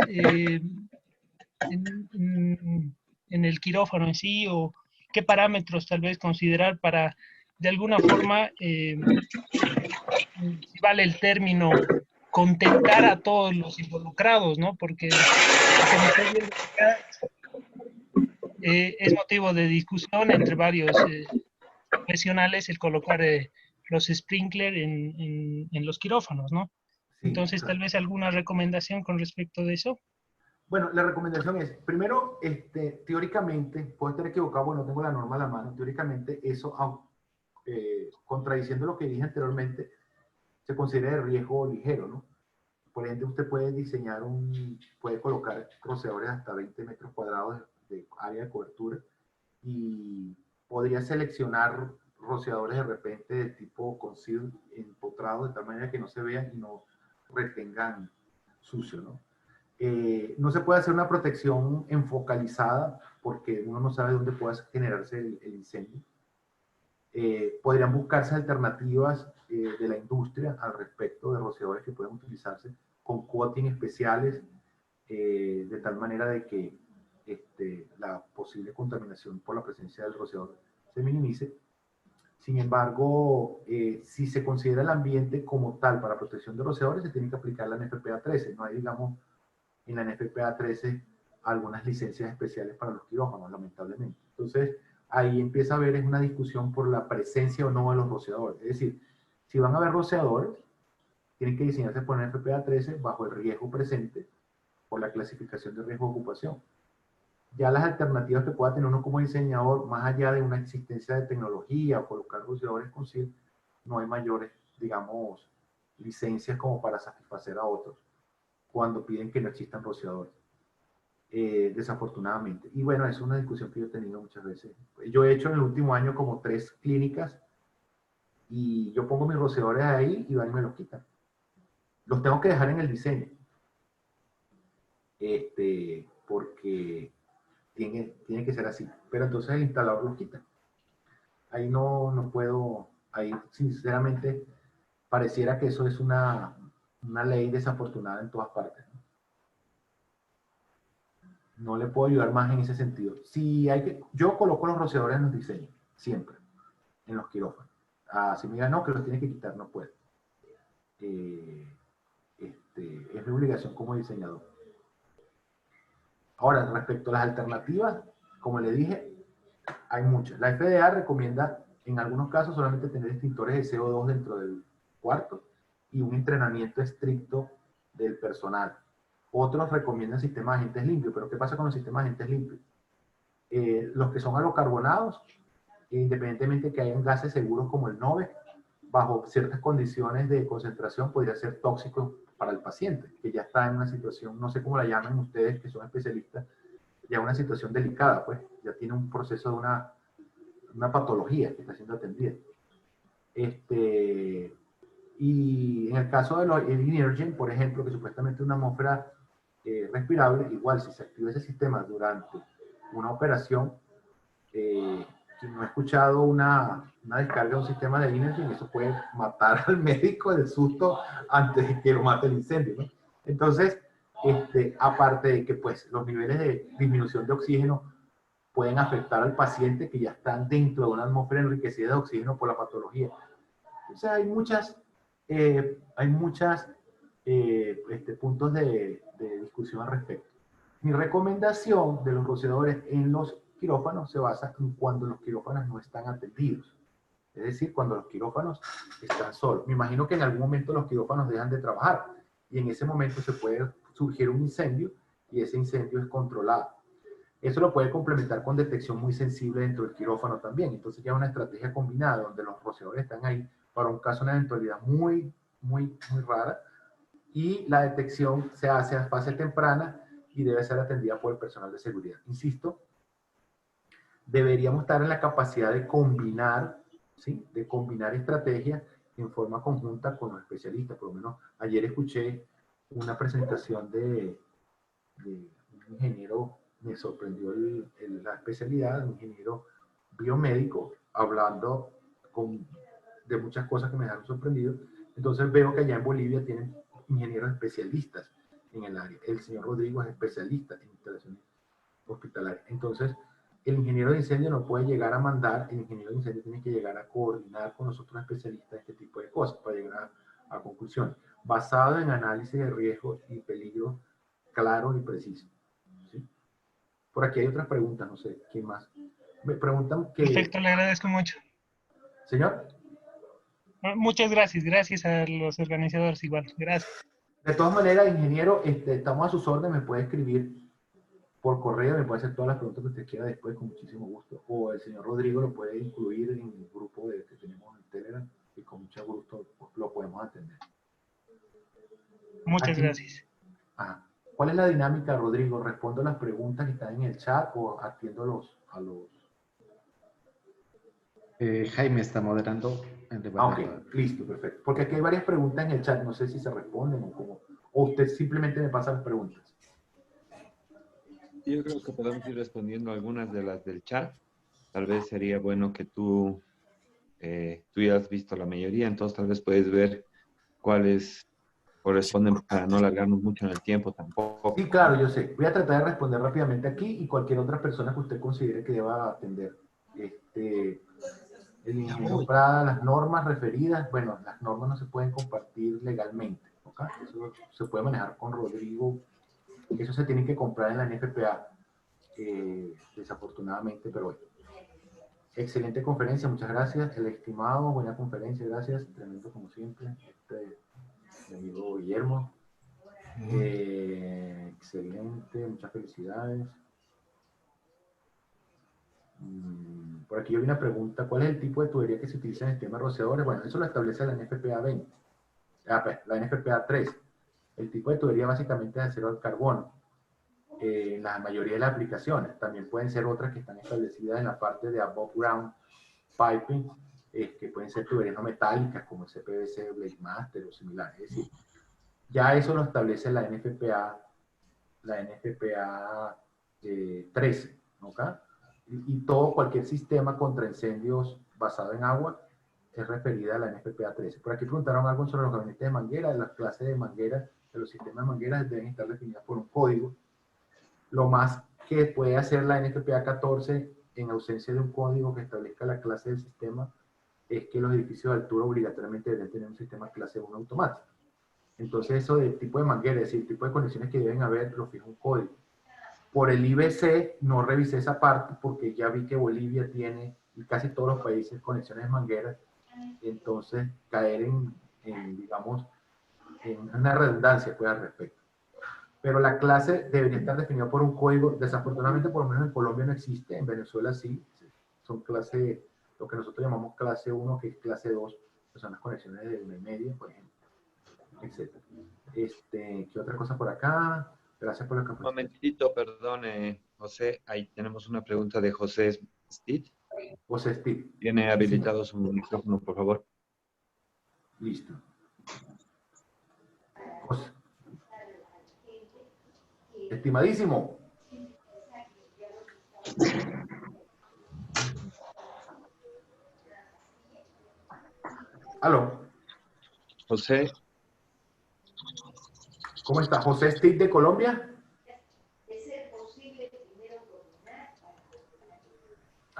en el quirófano en sí, o qué parámetros tal vez considerar para de alguna forma, si vale el término, contentar a todos los involucrados, ¿no? Porque como estoy viendo acá, es motivo de discusión entre varios profesionales el colocar los sprinklers en los quirófanos, ¿no? Sí, Entonces, claro. tal vez alguna recomendación con respecto de eso. Bueno, la recomendación es, primero, teóricamente, puedo estar equivocado porque no tengo la norma a la mano, teóricamente eso, contradiciendo lo que dije anteriormente, se considera de riesgo ligero, ¿no? Por ejemplo, usted puede diseñar puede colocar rociadores hasta 20 metros cuadrados de área de cobertura y podría seleccionar rociadores de repente de tipo concealed, empotrado, de tal manera que no se vean y no retengan sucio, ¿no? No se puede hacer una protección enfocalizada porque uno no sabe dónde pueda generarse el incendio. Podrían buscarse alternativas de la industria al respecto de rociadores que pueden utilizarse con coating especiales de tal manera de que la posible contaminación por la presencia del rociador se minimice. Sin embargo, si se considera el ambiente como tal para protección de rociadores, se tiene que aplicar la NFPA 13. No hay, digamos, en la NFPA 13 algunas licencias especiales para los quirófanos, lamentablemente. Entonces, ahí empieza a haber una discusión por la presencia o no de los rociadores. Es decir, si van a haber rociadores, tienen que diseñarse por NFPA 13 bajo el riesgo presente por la clasificación de riesgo de ocupación. Ya las alternativas que pueda tener uno como diseñador, más allá de una existencia de tecnología o colocar rociadores con SIL, no hay mayores, digamos, licencias como para satisfacer a otros cuando piden que no existan rociadores, desafortunadamente. Y bueno, es una discusión que yo he tenido muchas veces. Yo he hecho en el último año como 3 clínicas y yo pongo mis rociadores ahí y van y me los quitan. Los tengo que dejar en el diseño. Porque tiene que ser así. Pero entonces el instalador los quita. Ahí no puedo, ahí sinceramente pareciera que eso es una ley desafortunada en todas partes. No le puedo ayudar más en ese sentido. Si yo coloco los rociadores en los diseños, siempre, en los quirófanos. Si me digan, no, que los tiene que quitar, no puede. Es mi obligación como diseñador. Ahora, respecto a las alternativas, como le dije, hay muchas. La FDA recomienda, en algunos casos, solamente tener extintores de CO2 dentro del cuarto y un entrenamiento estricto del personal. Otros recomiendan sistemas de agentes limpios, pero ¿qué pasa con los sistemas de agentes limpios? Los que son halocarbonados, independientemente de que hayan gases seguros como el NOVE, bajo ciertas condiciones de concentración podría ser tóxico para el paciente, que ya está en una situación, no sé cómo la llaman ustedes, que son especialistas, ya una situación delicada, pues, ya tiene un proceso de una patología que está siendo atendida. Y en el caso del Inergen, por ejemplo, que supuestamente es una atmósfera respirable, igual si se activa ese sistema durante una operación, si no he escuchado una descarga de un sistema de Inergen, eso puede matar al médico del susto antes de que lo mate el incendio, ¿no? Entonces, aparte de que pues los niveles de disminución de oxígeno pueden afectar al paciente que ya están dentro de una atmósfera enriquecida de oxígeno por la patología. Entonces hay muchas puntos de discusión al respecto. Mi recomendación de los rociadores en los quirófanos se basa en cuando los quirófanos no están atendidos. Es decir, cuando los quirófanos están solos. Me imagino que en algún momento los quirófanos dejan de trabajar y en ese momento se puede surgir un incendio y ese incendio es controlado. Eso lo puede complementar con detección muy sensible dentro del quirófano también. Entonces ya es una estrategia combinada donde los rociadores están ahí para un caso, una eventualidad muy rara, y la detección se hace a fase temprana y debe ser atendida por el personal de seguridad. Insisto, deberíamos estar en la capacidad de combinar, ¿sí? De combinar estrategias en forma conjunta con los especialistas. Por lo menos ayer escuché una presentación de un ingeniero, me sorprendió la especialidad, un ingeniero biomédico, hablando de muchas cosas que me dejaron sorprendido. Entonces veo que allá en Bolivia tienen ingenieros especialistas en el área. El señor Rodrigo es especialista en instalaciones hospitalarias. Entonces, el ingeniero de incendio no puede llegar a mandar, el ingeniero de incendio tiene que llegar a coordinar con los otros especialistas este tipo de cosas para llegar a conclusiones, basado en análisis de riesgo y peligro claro y preciso. ¿Sí? Por aquí hay otras preguntas, no sé, ¿quién más? Me preguntan que... Perfecto, le agradezco mucho. Señor. Muchas gracias, gracias a los organizadores igual, gracias. De todas maneras, ingeniero, estamos a sus órdenes, me puede escribir por correo, me puede hacer todas las preguntas que usted quiera después con muchísimo gusto. O el señor Rodrigo lo puede incluir en el grupo que tenemos en Telegram y con mucho gusto lo podemos atender. Muchas Aquí, gracias. ¿cuál es la dinámica, Rodrigo? ¿Respondo las preguntas que están en el chat o atiendo a los... Jaime está moderando el debate. Ok, listo, perfecto. Porque aquí hay varias preguntas en el chat, no sé si se responden o cómo. O usted simplemente me pasa las preguntas. Yo creo que podemos ir respondiendo algunas de las del chat. Tal vez sería bueno que tú ya has visto la mayoría, entonces tal vez puedes ver cuáles corresponden para no alargarnos mucho en el tiempo tampoco. Sí, claro, yo sé. Voy a tratar de responder rápidamente aquí y cualquier otra persona que usted considere que deba atender. El ingeniero Prada, las normas referidas, bueno, las normas no se pueden compartir legalmente, ¿ok? Eso se puede manejar con Rodrigo, eso se tiene que comprar en la NFPA, desafortunadamente, pero bueno. Excelente conferencia, muchas gracias. El estimado, buena conferencia, gracias. Tremendo como siempre. Mi amigo Guillermo. Excelente, muchas felicidades. Por aquí yo vi una pregunta, ¿cuál es el tipo de tubería que se utiliza en el sistema de rociadores? Bueno, eso lo establece la NFPA 20. La NFPA 3. El tipo de tubería básicamente es acero al carbono. La mayoría de las aplicaciones. También pueden ser otras que están establecidas en la parte de above ground piping, que pueden ser tuberías no metálicas como el CPVC, Blade Master o similares. Es decir, ya eso lo establece la NFPA 13, ¿ok? Y cualquier sistema contra incendios basado en agua es referida a la NFPA 13. Por aquí preguntaron algo sobre los gabinetes de manguera. Las clases de manguera, de los sistemas de mangueras deben estar definidas por un código. Lo más que puede hacer la NFPA 14 en ausencia de un código que establezca la clase del sistema es que los edificios de altura obligatoriamente deben tener un sistema clase 1 automático. Entonces eso de tipo de manguera, es decir, el tipo de conexiones que deben haber, lo fija un código. Por el IBC no revisé esa parte porque ya vi que Bolivia tiene, y casi todos los países, conexiones de mangueras. Entonces caer digamos, en una redundancia pues, al respecto. Pero la clase debería estar definida por un código. Desafortunadamente, por lo menos en Colombia no existe, en Venezuela sí. Son clase, lo que nosotros llamamos clase 1, que es clase 2, que son las conexiones de 1,5, por ejemplo, etc. ¿Qué otra cosa por acá? Gracias por la Un momentito, perdón, José. Ahí tenemos una pregunta de José Steve. José Steve. Tiene habilitado su micrófono, por favor. Listo. José. Estimadísimo. Aló. José. ¿Cómo está? José Steve de Colombia.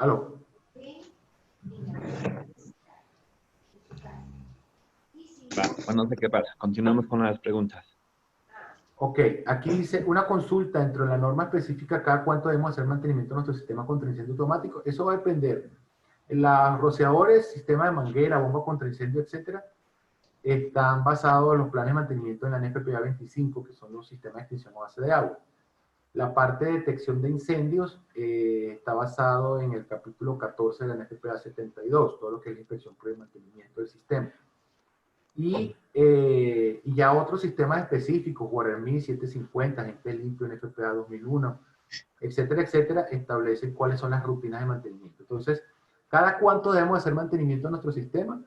¿Aló? Bueno, no sé qué pasa. Continuamos con las preguntas. Ok, aquí dice una consulta dentro de la norma específica cada cuánto debemos hacer mantenimiento de nuestro sistema contra incendio automático. Eso va a depender. Los rociadores, sistema de manguera, bomba contra incendio, etcétera, están basados en los planes de mantenimiento de la NFPA 25, que son los sistemas de extinción a base de agua. La parte de detección de incendios está basado en el capítulo 14 de la NFPA 72, todo lo que es la inspección por el mantenimiento del sistema. Y ya otros sistemas específicos, WaterMe 750, Gente Limpio, NFPA 2001, etcétera, etcétera, establecen cuáles son las rutinas de mantenimiento. Entonces, cada cuánto debemos hacer mantenimiento en nuestro sistema,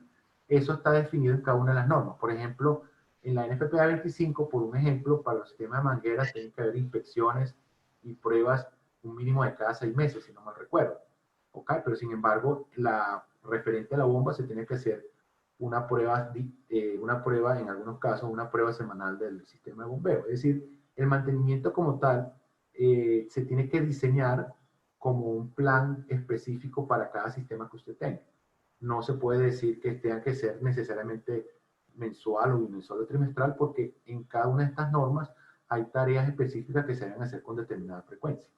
eso está definido en cada una de las normas. Por ejemplo, en la NFPA 25, por un ejemplo, para los sistemas de mangueras tienen que haber inspecciones y pruebas un mínimo de cada 6 meses, si no mal recuerdo. ¿Ok? Pero sin embargo, la referente a la bomba se tiene que hacer una prueba, en algunos casos, una prueba semanal del sistema de bombeo. Es decir, el mantenimiento como tal se tiene que diseñar como un plan específico para cada sistema que usted tenga. No se puede decir que tenga que ser necesariamente mensual o bimensual o trimestral, porque en cada una de estas normas hay tareas específicas que se deben hacer con determinada frecuencia.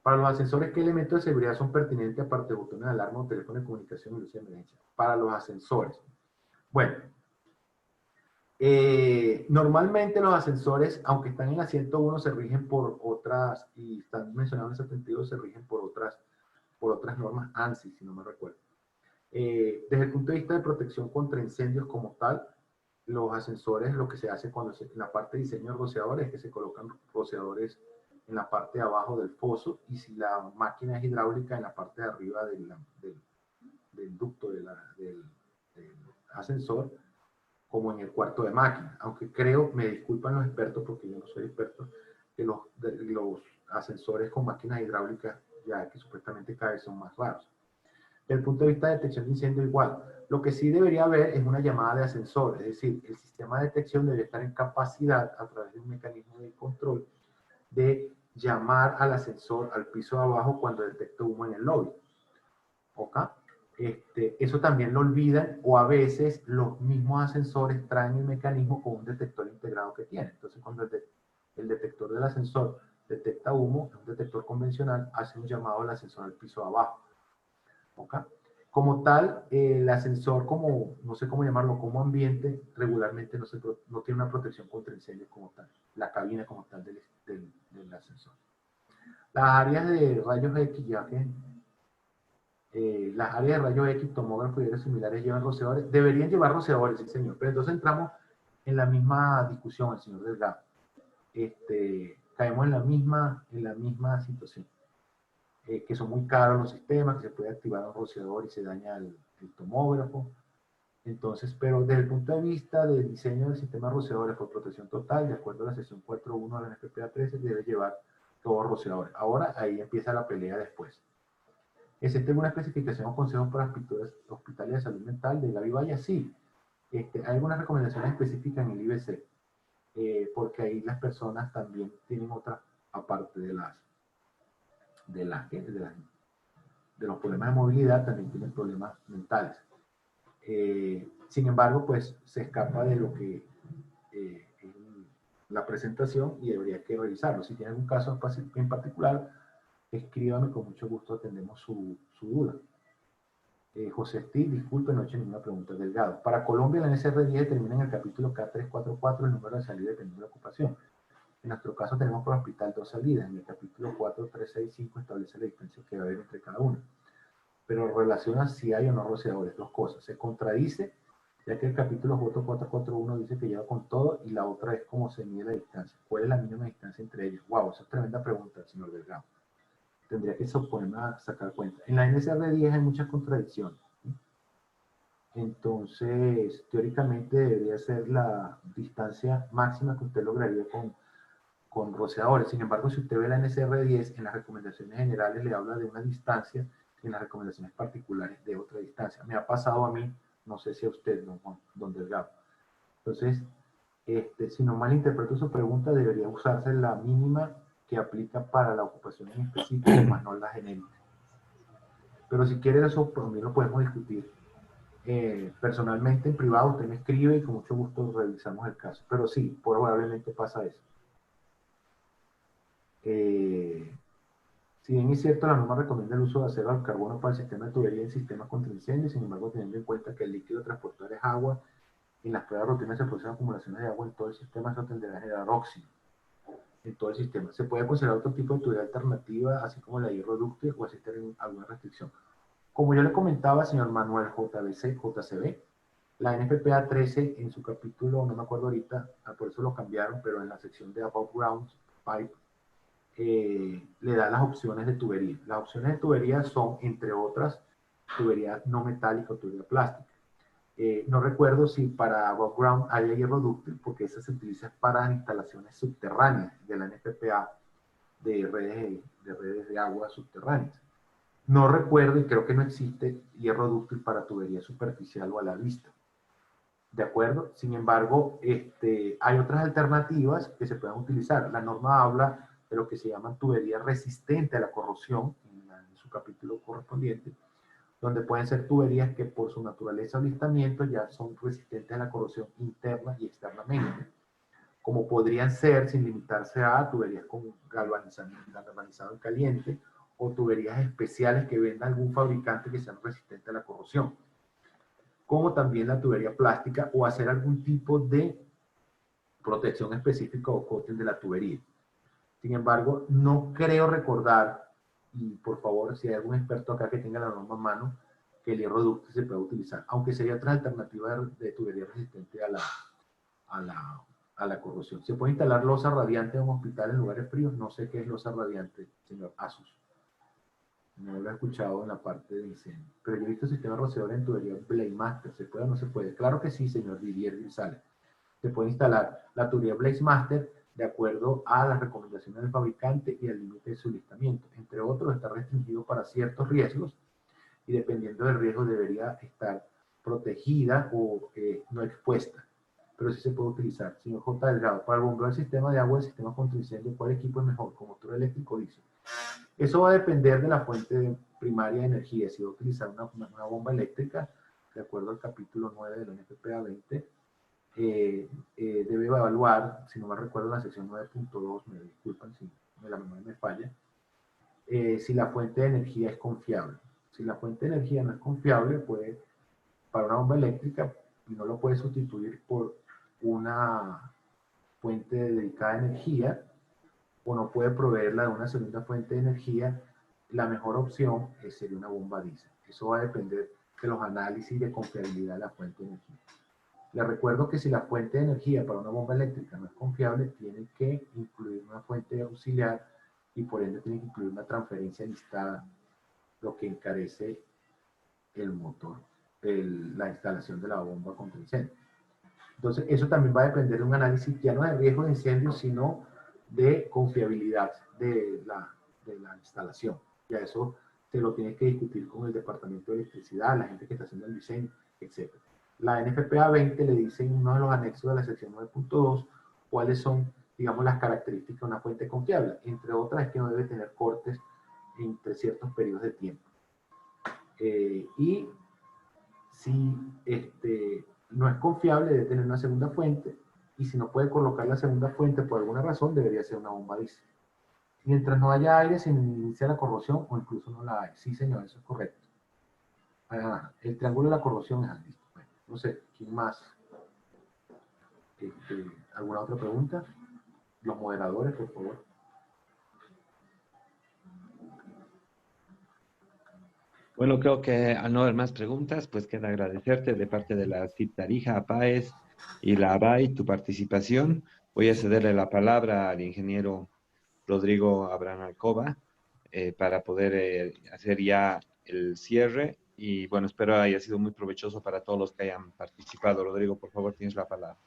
Para los ascensores, ¿qué elementos de seguridad son pertinentes aparte de botones de alarma o teléfono de comunicación y luz de emergencia? Para los ascensores. Bueno, normalmente los ascensores, aunque están en la 101, se rigen por otras, y están mencionados en el 72, se rigen por otras normas ANSI, si no me recuerdo. Desde el punto de vista de protección contra incendios como tal, los ascensores, lo que se hace cuando en la parte de diseño de rociadores es que se colocan rociadores en la parte de abajo del foso, y si la máquina es hidráulica, en la parte de arriba del ducto del ascensor, como en el cuarto de máquina. Aunque creo, me disculpan los expertos porque yo no soy experto, que los ascensores con máquinas hidráulicas, ya que supuestamente cada vez son más raros. Desde el punto de vista de detección de incendio, igual. Lo que sí debería haber es una llamada de ascensor, es decir, el sistema de detección debería estar en capacidad, a través de un mecanismo de control, de llamar al ascensor al piso de abajo cuando detecta humo en el lobby. ¿Ok? Eso también lo olvidan, o a veces los mismos ascensores traen el mecanismo con un detector integrado que tiene. Entonces, cuando el detector del ascensor detecta humo, un detector convencional, hace un llamado al ascensor al piso de abajo. ¿Ok? Como tal, el ascensor, como, no sé cómo llamarlo, como ambiente, regularmente no tiene una protección contra incendios como tal, la cabina como tal del ascensor. Las áreas de rayos X, ya que las áreas de rayos X, tomógrafo y áreas similares llevan rociadores, deberían llevar rociadores, sí señor, pero entonces entramos en la misma discusión, el señor Delgado. Caemos en la misma situación. Que son muy caros los sistemas, que se puede activar un rociador y se daña el tomógrafo. Entonces, pero desde el punto de vista del diseño del sistema de rociadores por protección total, de acuerdo a la sección 4.1 de la NFPA 13, debe llevar todos rociadores. Ahora, ahí empieza la pelea después. ¿Existe alguna especificación o consejos para hospitales de salud mental de Gaby Valle? Sí. Hay algunas recomendaciones específicas en el IBC, porque ahí las personas también tienen otra, aparte de los problemas de movilidad, también tienen problemas mentales. Sin embargo, pues se escapa de lo que es la presentación y debería que revisarlo. Si tiene algún caso en particular, escríbame, con mucho gusto atendemos su duda. José Steve, disculpe, no he hecho ninguna pregunta. Delgado. Para Colombia, la NSR10 determina en el capítulo K344 el número de salida dependiendo de la ocupación. En nuestro caso tenemos por hospital 2 salidas. En el capítulo 4365 establece la distancia que va a haber entre cada una. Pero relaciona si hay o no rociadores, dos cosas. Se contradice, ya que el capítulo 441 dice que lleva con todo, y la otra es cómo se mide la distancia. ¿Cuál es la mínima distancia entre ellos? Wow, esa es tremenda pregunta, señor Delgado. Tendría que ponerme a sacar cuenta. En la NSR10 hay muchas contradicciones. Entonces, teóricamente debería ser la distancia máxima que usted lograría con rociadores. Sin embargo, si usted ve la NSR10, en las recomendaciones generales le habla de una distancia, en las recomendaciones particulares de otra distancia. Me ha pasado a mí, no sé si a usted, don Delgado. Entonces, si no malinterpreto su pregunta, debería usarse la mínima que aplica para la ocupación en específico, más no la genérica. Pero si quiere eso, por mí lo podemos discutir personalmente, en privado. Usted me escribe y con mucho gusto revisamos el caso. Pero sí, probablemente pasa eso. Si bien es cierto, la norma recomienda el uso de acero al carbono para el sistema de tubería en sistemas contra incendios, sin embargo, teniendo en cuenta que el líquido transportador es agua, en las pruebas rutinas se producen acumulaciones de agua en todo el sistema, eso tenderá a generar óxido en todo el sistema. Se puede considerar otro tipo de tubería alternativa, así como la hierro dúctil, o existe alguna restricción. Como yo le comentaba, señor Manuel JCB, la NFPA 13 en su capítulo, no me acuerdo ahorita, por eso lo cambiaron, pero en la sección de Above Ground Pipe, le da las opciones de tubería. Las opciones de tubería son, entre otras, tubería no metálica o tubería plástica. No recuerdo si para Above Ground hay hierro dúctil, porque esa se utiliza para instalaciones subterráneas de la NFPA de redes de agua subterráneas. No recuerdo y creo que no existe hierro dúctil para tubería superficial o a la vista. ¿De acuerdo? Sin embargo, hay otras alternativas que se pueden utilizar. La norma habla de lo que se llama tubería resistente a la corrosión, en su capítulo correspondiente, donde pueden ser tuberías que por su naturaleza o listamiento ya son resistentes a la corrosión interna y externamente, como podrían ser, sin limitarse a tuberías con galvanizado en caliente, o tuberías especiales que venda algún fabricante que sean resistentes a la corrosión, como también la tubería plástica, o hacer algún tipo de protección específica o coating de la tubería. Sin embargo, no creo recordar, y por favor, si hay algún experto acá que tenga la norma a mano, que el hierro dúctil se puede utilizar, aunque sería otra alternativa de tubería resistente a la corrosión. ¿Se puede instalar losa radiante en un hospital en lugares fríos? No sé qué es losa radiante, señor Asus. No lo he escuchado en la parte de incendio. Pero yo he visto sistemas rociadores en tubería Blade-Master. ¿Se puede o no se puede? Claro que sí, señor Didier González. Se puede instalar la tubería Blade-Master de acuerdo a las recomendaciones del fabricante y al límite de su listamiento. Entre otros, está restringido para ciertos riesgos y dependiendo del riesgo debería estar protegida o no expuesta. Pero sí se puede utilizar. Señor J. Delgado, para el bombeo del sistema de agua del sistema contra incendio, ¿cuál equipo es mejor? ¿Con motor eléctrico o diésel? Eso va a depender de la fuente primaria de energía. Si va a utilizar una bomba eléctrica, de acuerdo al capítulo 9 de la NFPA 20, debe evaluar, si no me recuerdo, la sección 9.2, me disculpan si la memoria me falla, si la fuente de energía es confiable. Si la fuente de energía no es confiable, puede, para una bomba eléctrica, y no lo puede sustituir por una fuente dedicada a energía, o no puede proveerla de una segunda fuente de energía, la mejor opción sería una bomba diésel. Eso va a depender de los análisis de confiabilidad de la fuente de energía. Les recuerdo que si la fuente de energía para una bomba eléctrica no es confiable, tiene que incluir una fuente auxiliar y por ende tiene que incluir una transferencia listada, lo que encarece el motor, la instalación de la bomba contra incendio. Entonces, eso también va a depender de un análisis ya no de riesgo de incendio, sino de confiabilidad de la instalación. Ya eso se lo tiene que discutir con el departamento de electricidad, la gente que está haciendo el diseño, etc. La NFPA 20 le dice en uno de los anexos de la sección 9.2 cuáles son, digamos, las características de una fuente confiable. Entre otras es que no debe tener cortes entre ciertos periodos de tiempo. Y si no es confiable, debe tener una segunda fuente, y si no puede colocar la segunda fuente por alguna razón, debería ser una bomba diésel. Mientras no haya aire, se inicia la corrosión, o incluso no la hay. Sí, señor, eso es correcto. El triángulo de la corrosión es listo. Bueno, no sé, ¿quién más? ¿Alguna otra pregunta? Los moderadores, por favor. Bueno, creo que al no haber más preguntas, pues queda agradecerte de parte de la CIP Tarija, APAES y la ABAI tu participación. Voy a cederle la palabra al ingeniero Rodrigo Abraham Alcoba para poder hacer ya el cierre. Y bueno, espero haya sido muy provechoso para todos los que hayan participado. Rodrigo, por favor, tienes la palabra.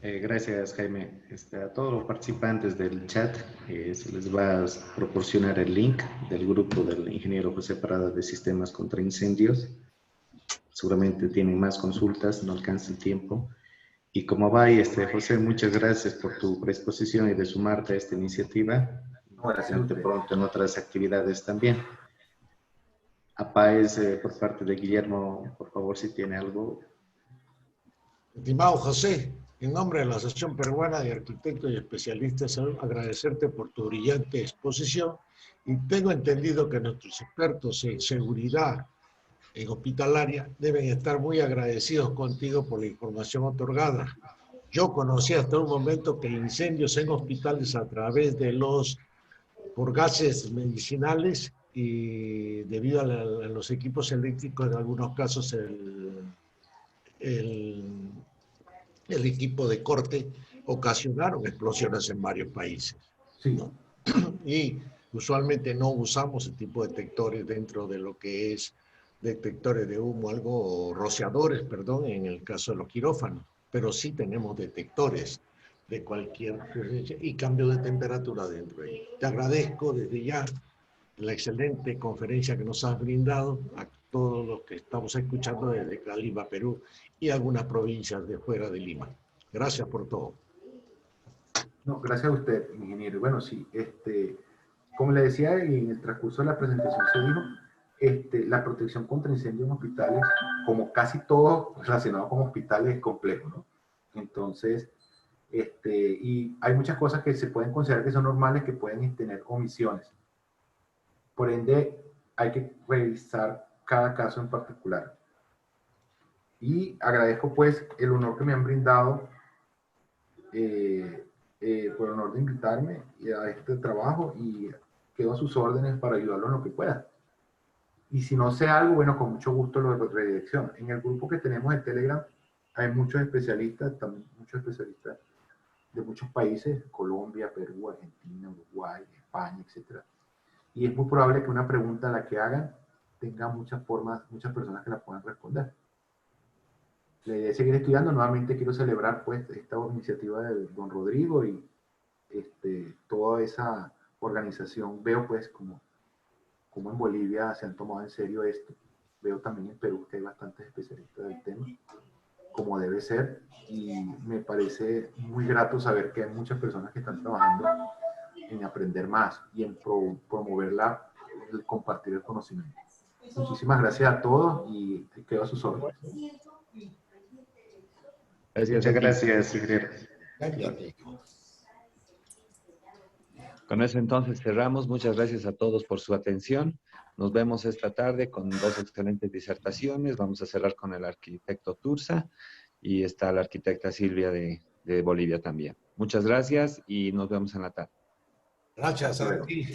Gracias, Jaime. A todos los participantes del chat se les va a proporcionar el link del grupo del ingeniero José Parada de Sistemas contra Incendios. Seguramente tienen más consultas, no alcanza el tiempo. Y como va, José, muchas gracias por tu predisposición y de sumarte a esta iniciativa. Gracias pronto en otras actividades también. Páez, por parte de Guillermo, por favor, si tiene algo. Estimado José, en nombre de la Asociación Peruana de Arquitectos y Especialistas, agradecerte por tu brillante exposición, y tengo entendido que nuestros expertos en seguridad hospitalaria deben estar muy agradecidos contigo por la información otorgada. Yo conocí hasta un momento que incendios en hospitales a través de por gases medicinales y debido a los equipos eléctricos, en algunos casos el equipo de corte, ocasionaron explosiones en varios países. Sí. ¿No? Y usualmente no usamos ese tipo de detectores dentro de lo que es detectores de humo, rociadores, perdón, en el caso de los quirófanos, pero sí tenemos detectores de cualquier y cambio de temperatura dentro de ellos. Te agradezco desde ya la excelente conferencia que nos has brindado a todos los que estamos escuchando desde Lima, Perú, y algunas provincias de fuera de Lima. Gracias por todo. No, gracias a usted, ingeniero. Bueno, sí, como le decía en el transcurso de la presentación se dijo, la protección contra incendios en hospitales, como casi todo relacionado con hospitales, es complejo, ¿no? Entonces, y hay muchas cosas que se pueden considerar que son normales, que pueden tener omisiones. Por ende, hay que revisar cada caso en particular. Y agradezco pues el honor que me han brindado, por el honor de invitarme a este trabajo, y quedo a sus órdenes para ayudarlos en lo que pueda. Y si no sé algo, bueno, con mucho gusto lo redirecciono. En el grupo que tenemos en Telegram hay muchos especialistas, también muchos especialistas de muchos países: Colombia, Perú, Argentina, Uruguay, España, etc. Y es muy probable que una pregunta a la que hagan tenga muchas personas que la puedan responder. La idea es seguir estudiando. Nuevamente quiero celebrar pues esta iniciativa de don Rodrigo y toda esa organización. Veo pues como en Bolivia se han tomado en serio esto. Veo también en Perú que hay bastantes especialistas del tema, como debe ser, y me parece muy grato saber que hay muchas personas que están trabajando en aprender más y en promover el compartir el conocimiento. Muchísimas gracias a todos y quedo a sus órdenes. Muchas gracias, ingeniero. Con eso entonces cerramos. Muchas gracias a todos por su atención. Nos vemos esta tarde con 2 excelentes disertaciones. Vamos a cerrar con el arquitecto Turza y está la arquitecta Silvia de Bolivia también. Muchas gracias y nos vemos en la tarde. Gracias a ti.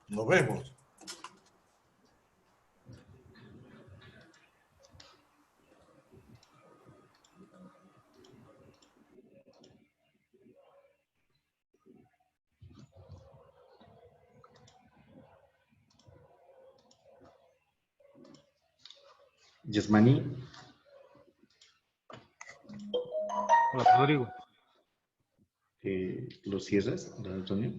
Nos vemos. Yasmani. Hola, Rodrigo. ¿Lo cierras, Antonio?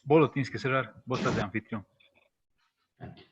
Vos lo tienes que cerrar. Vos estás de anfitrión. Aquí.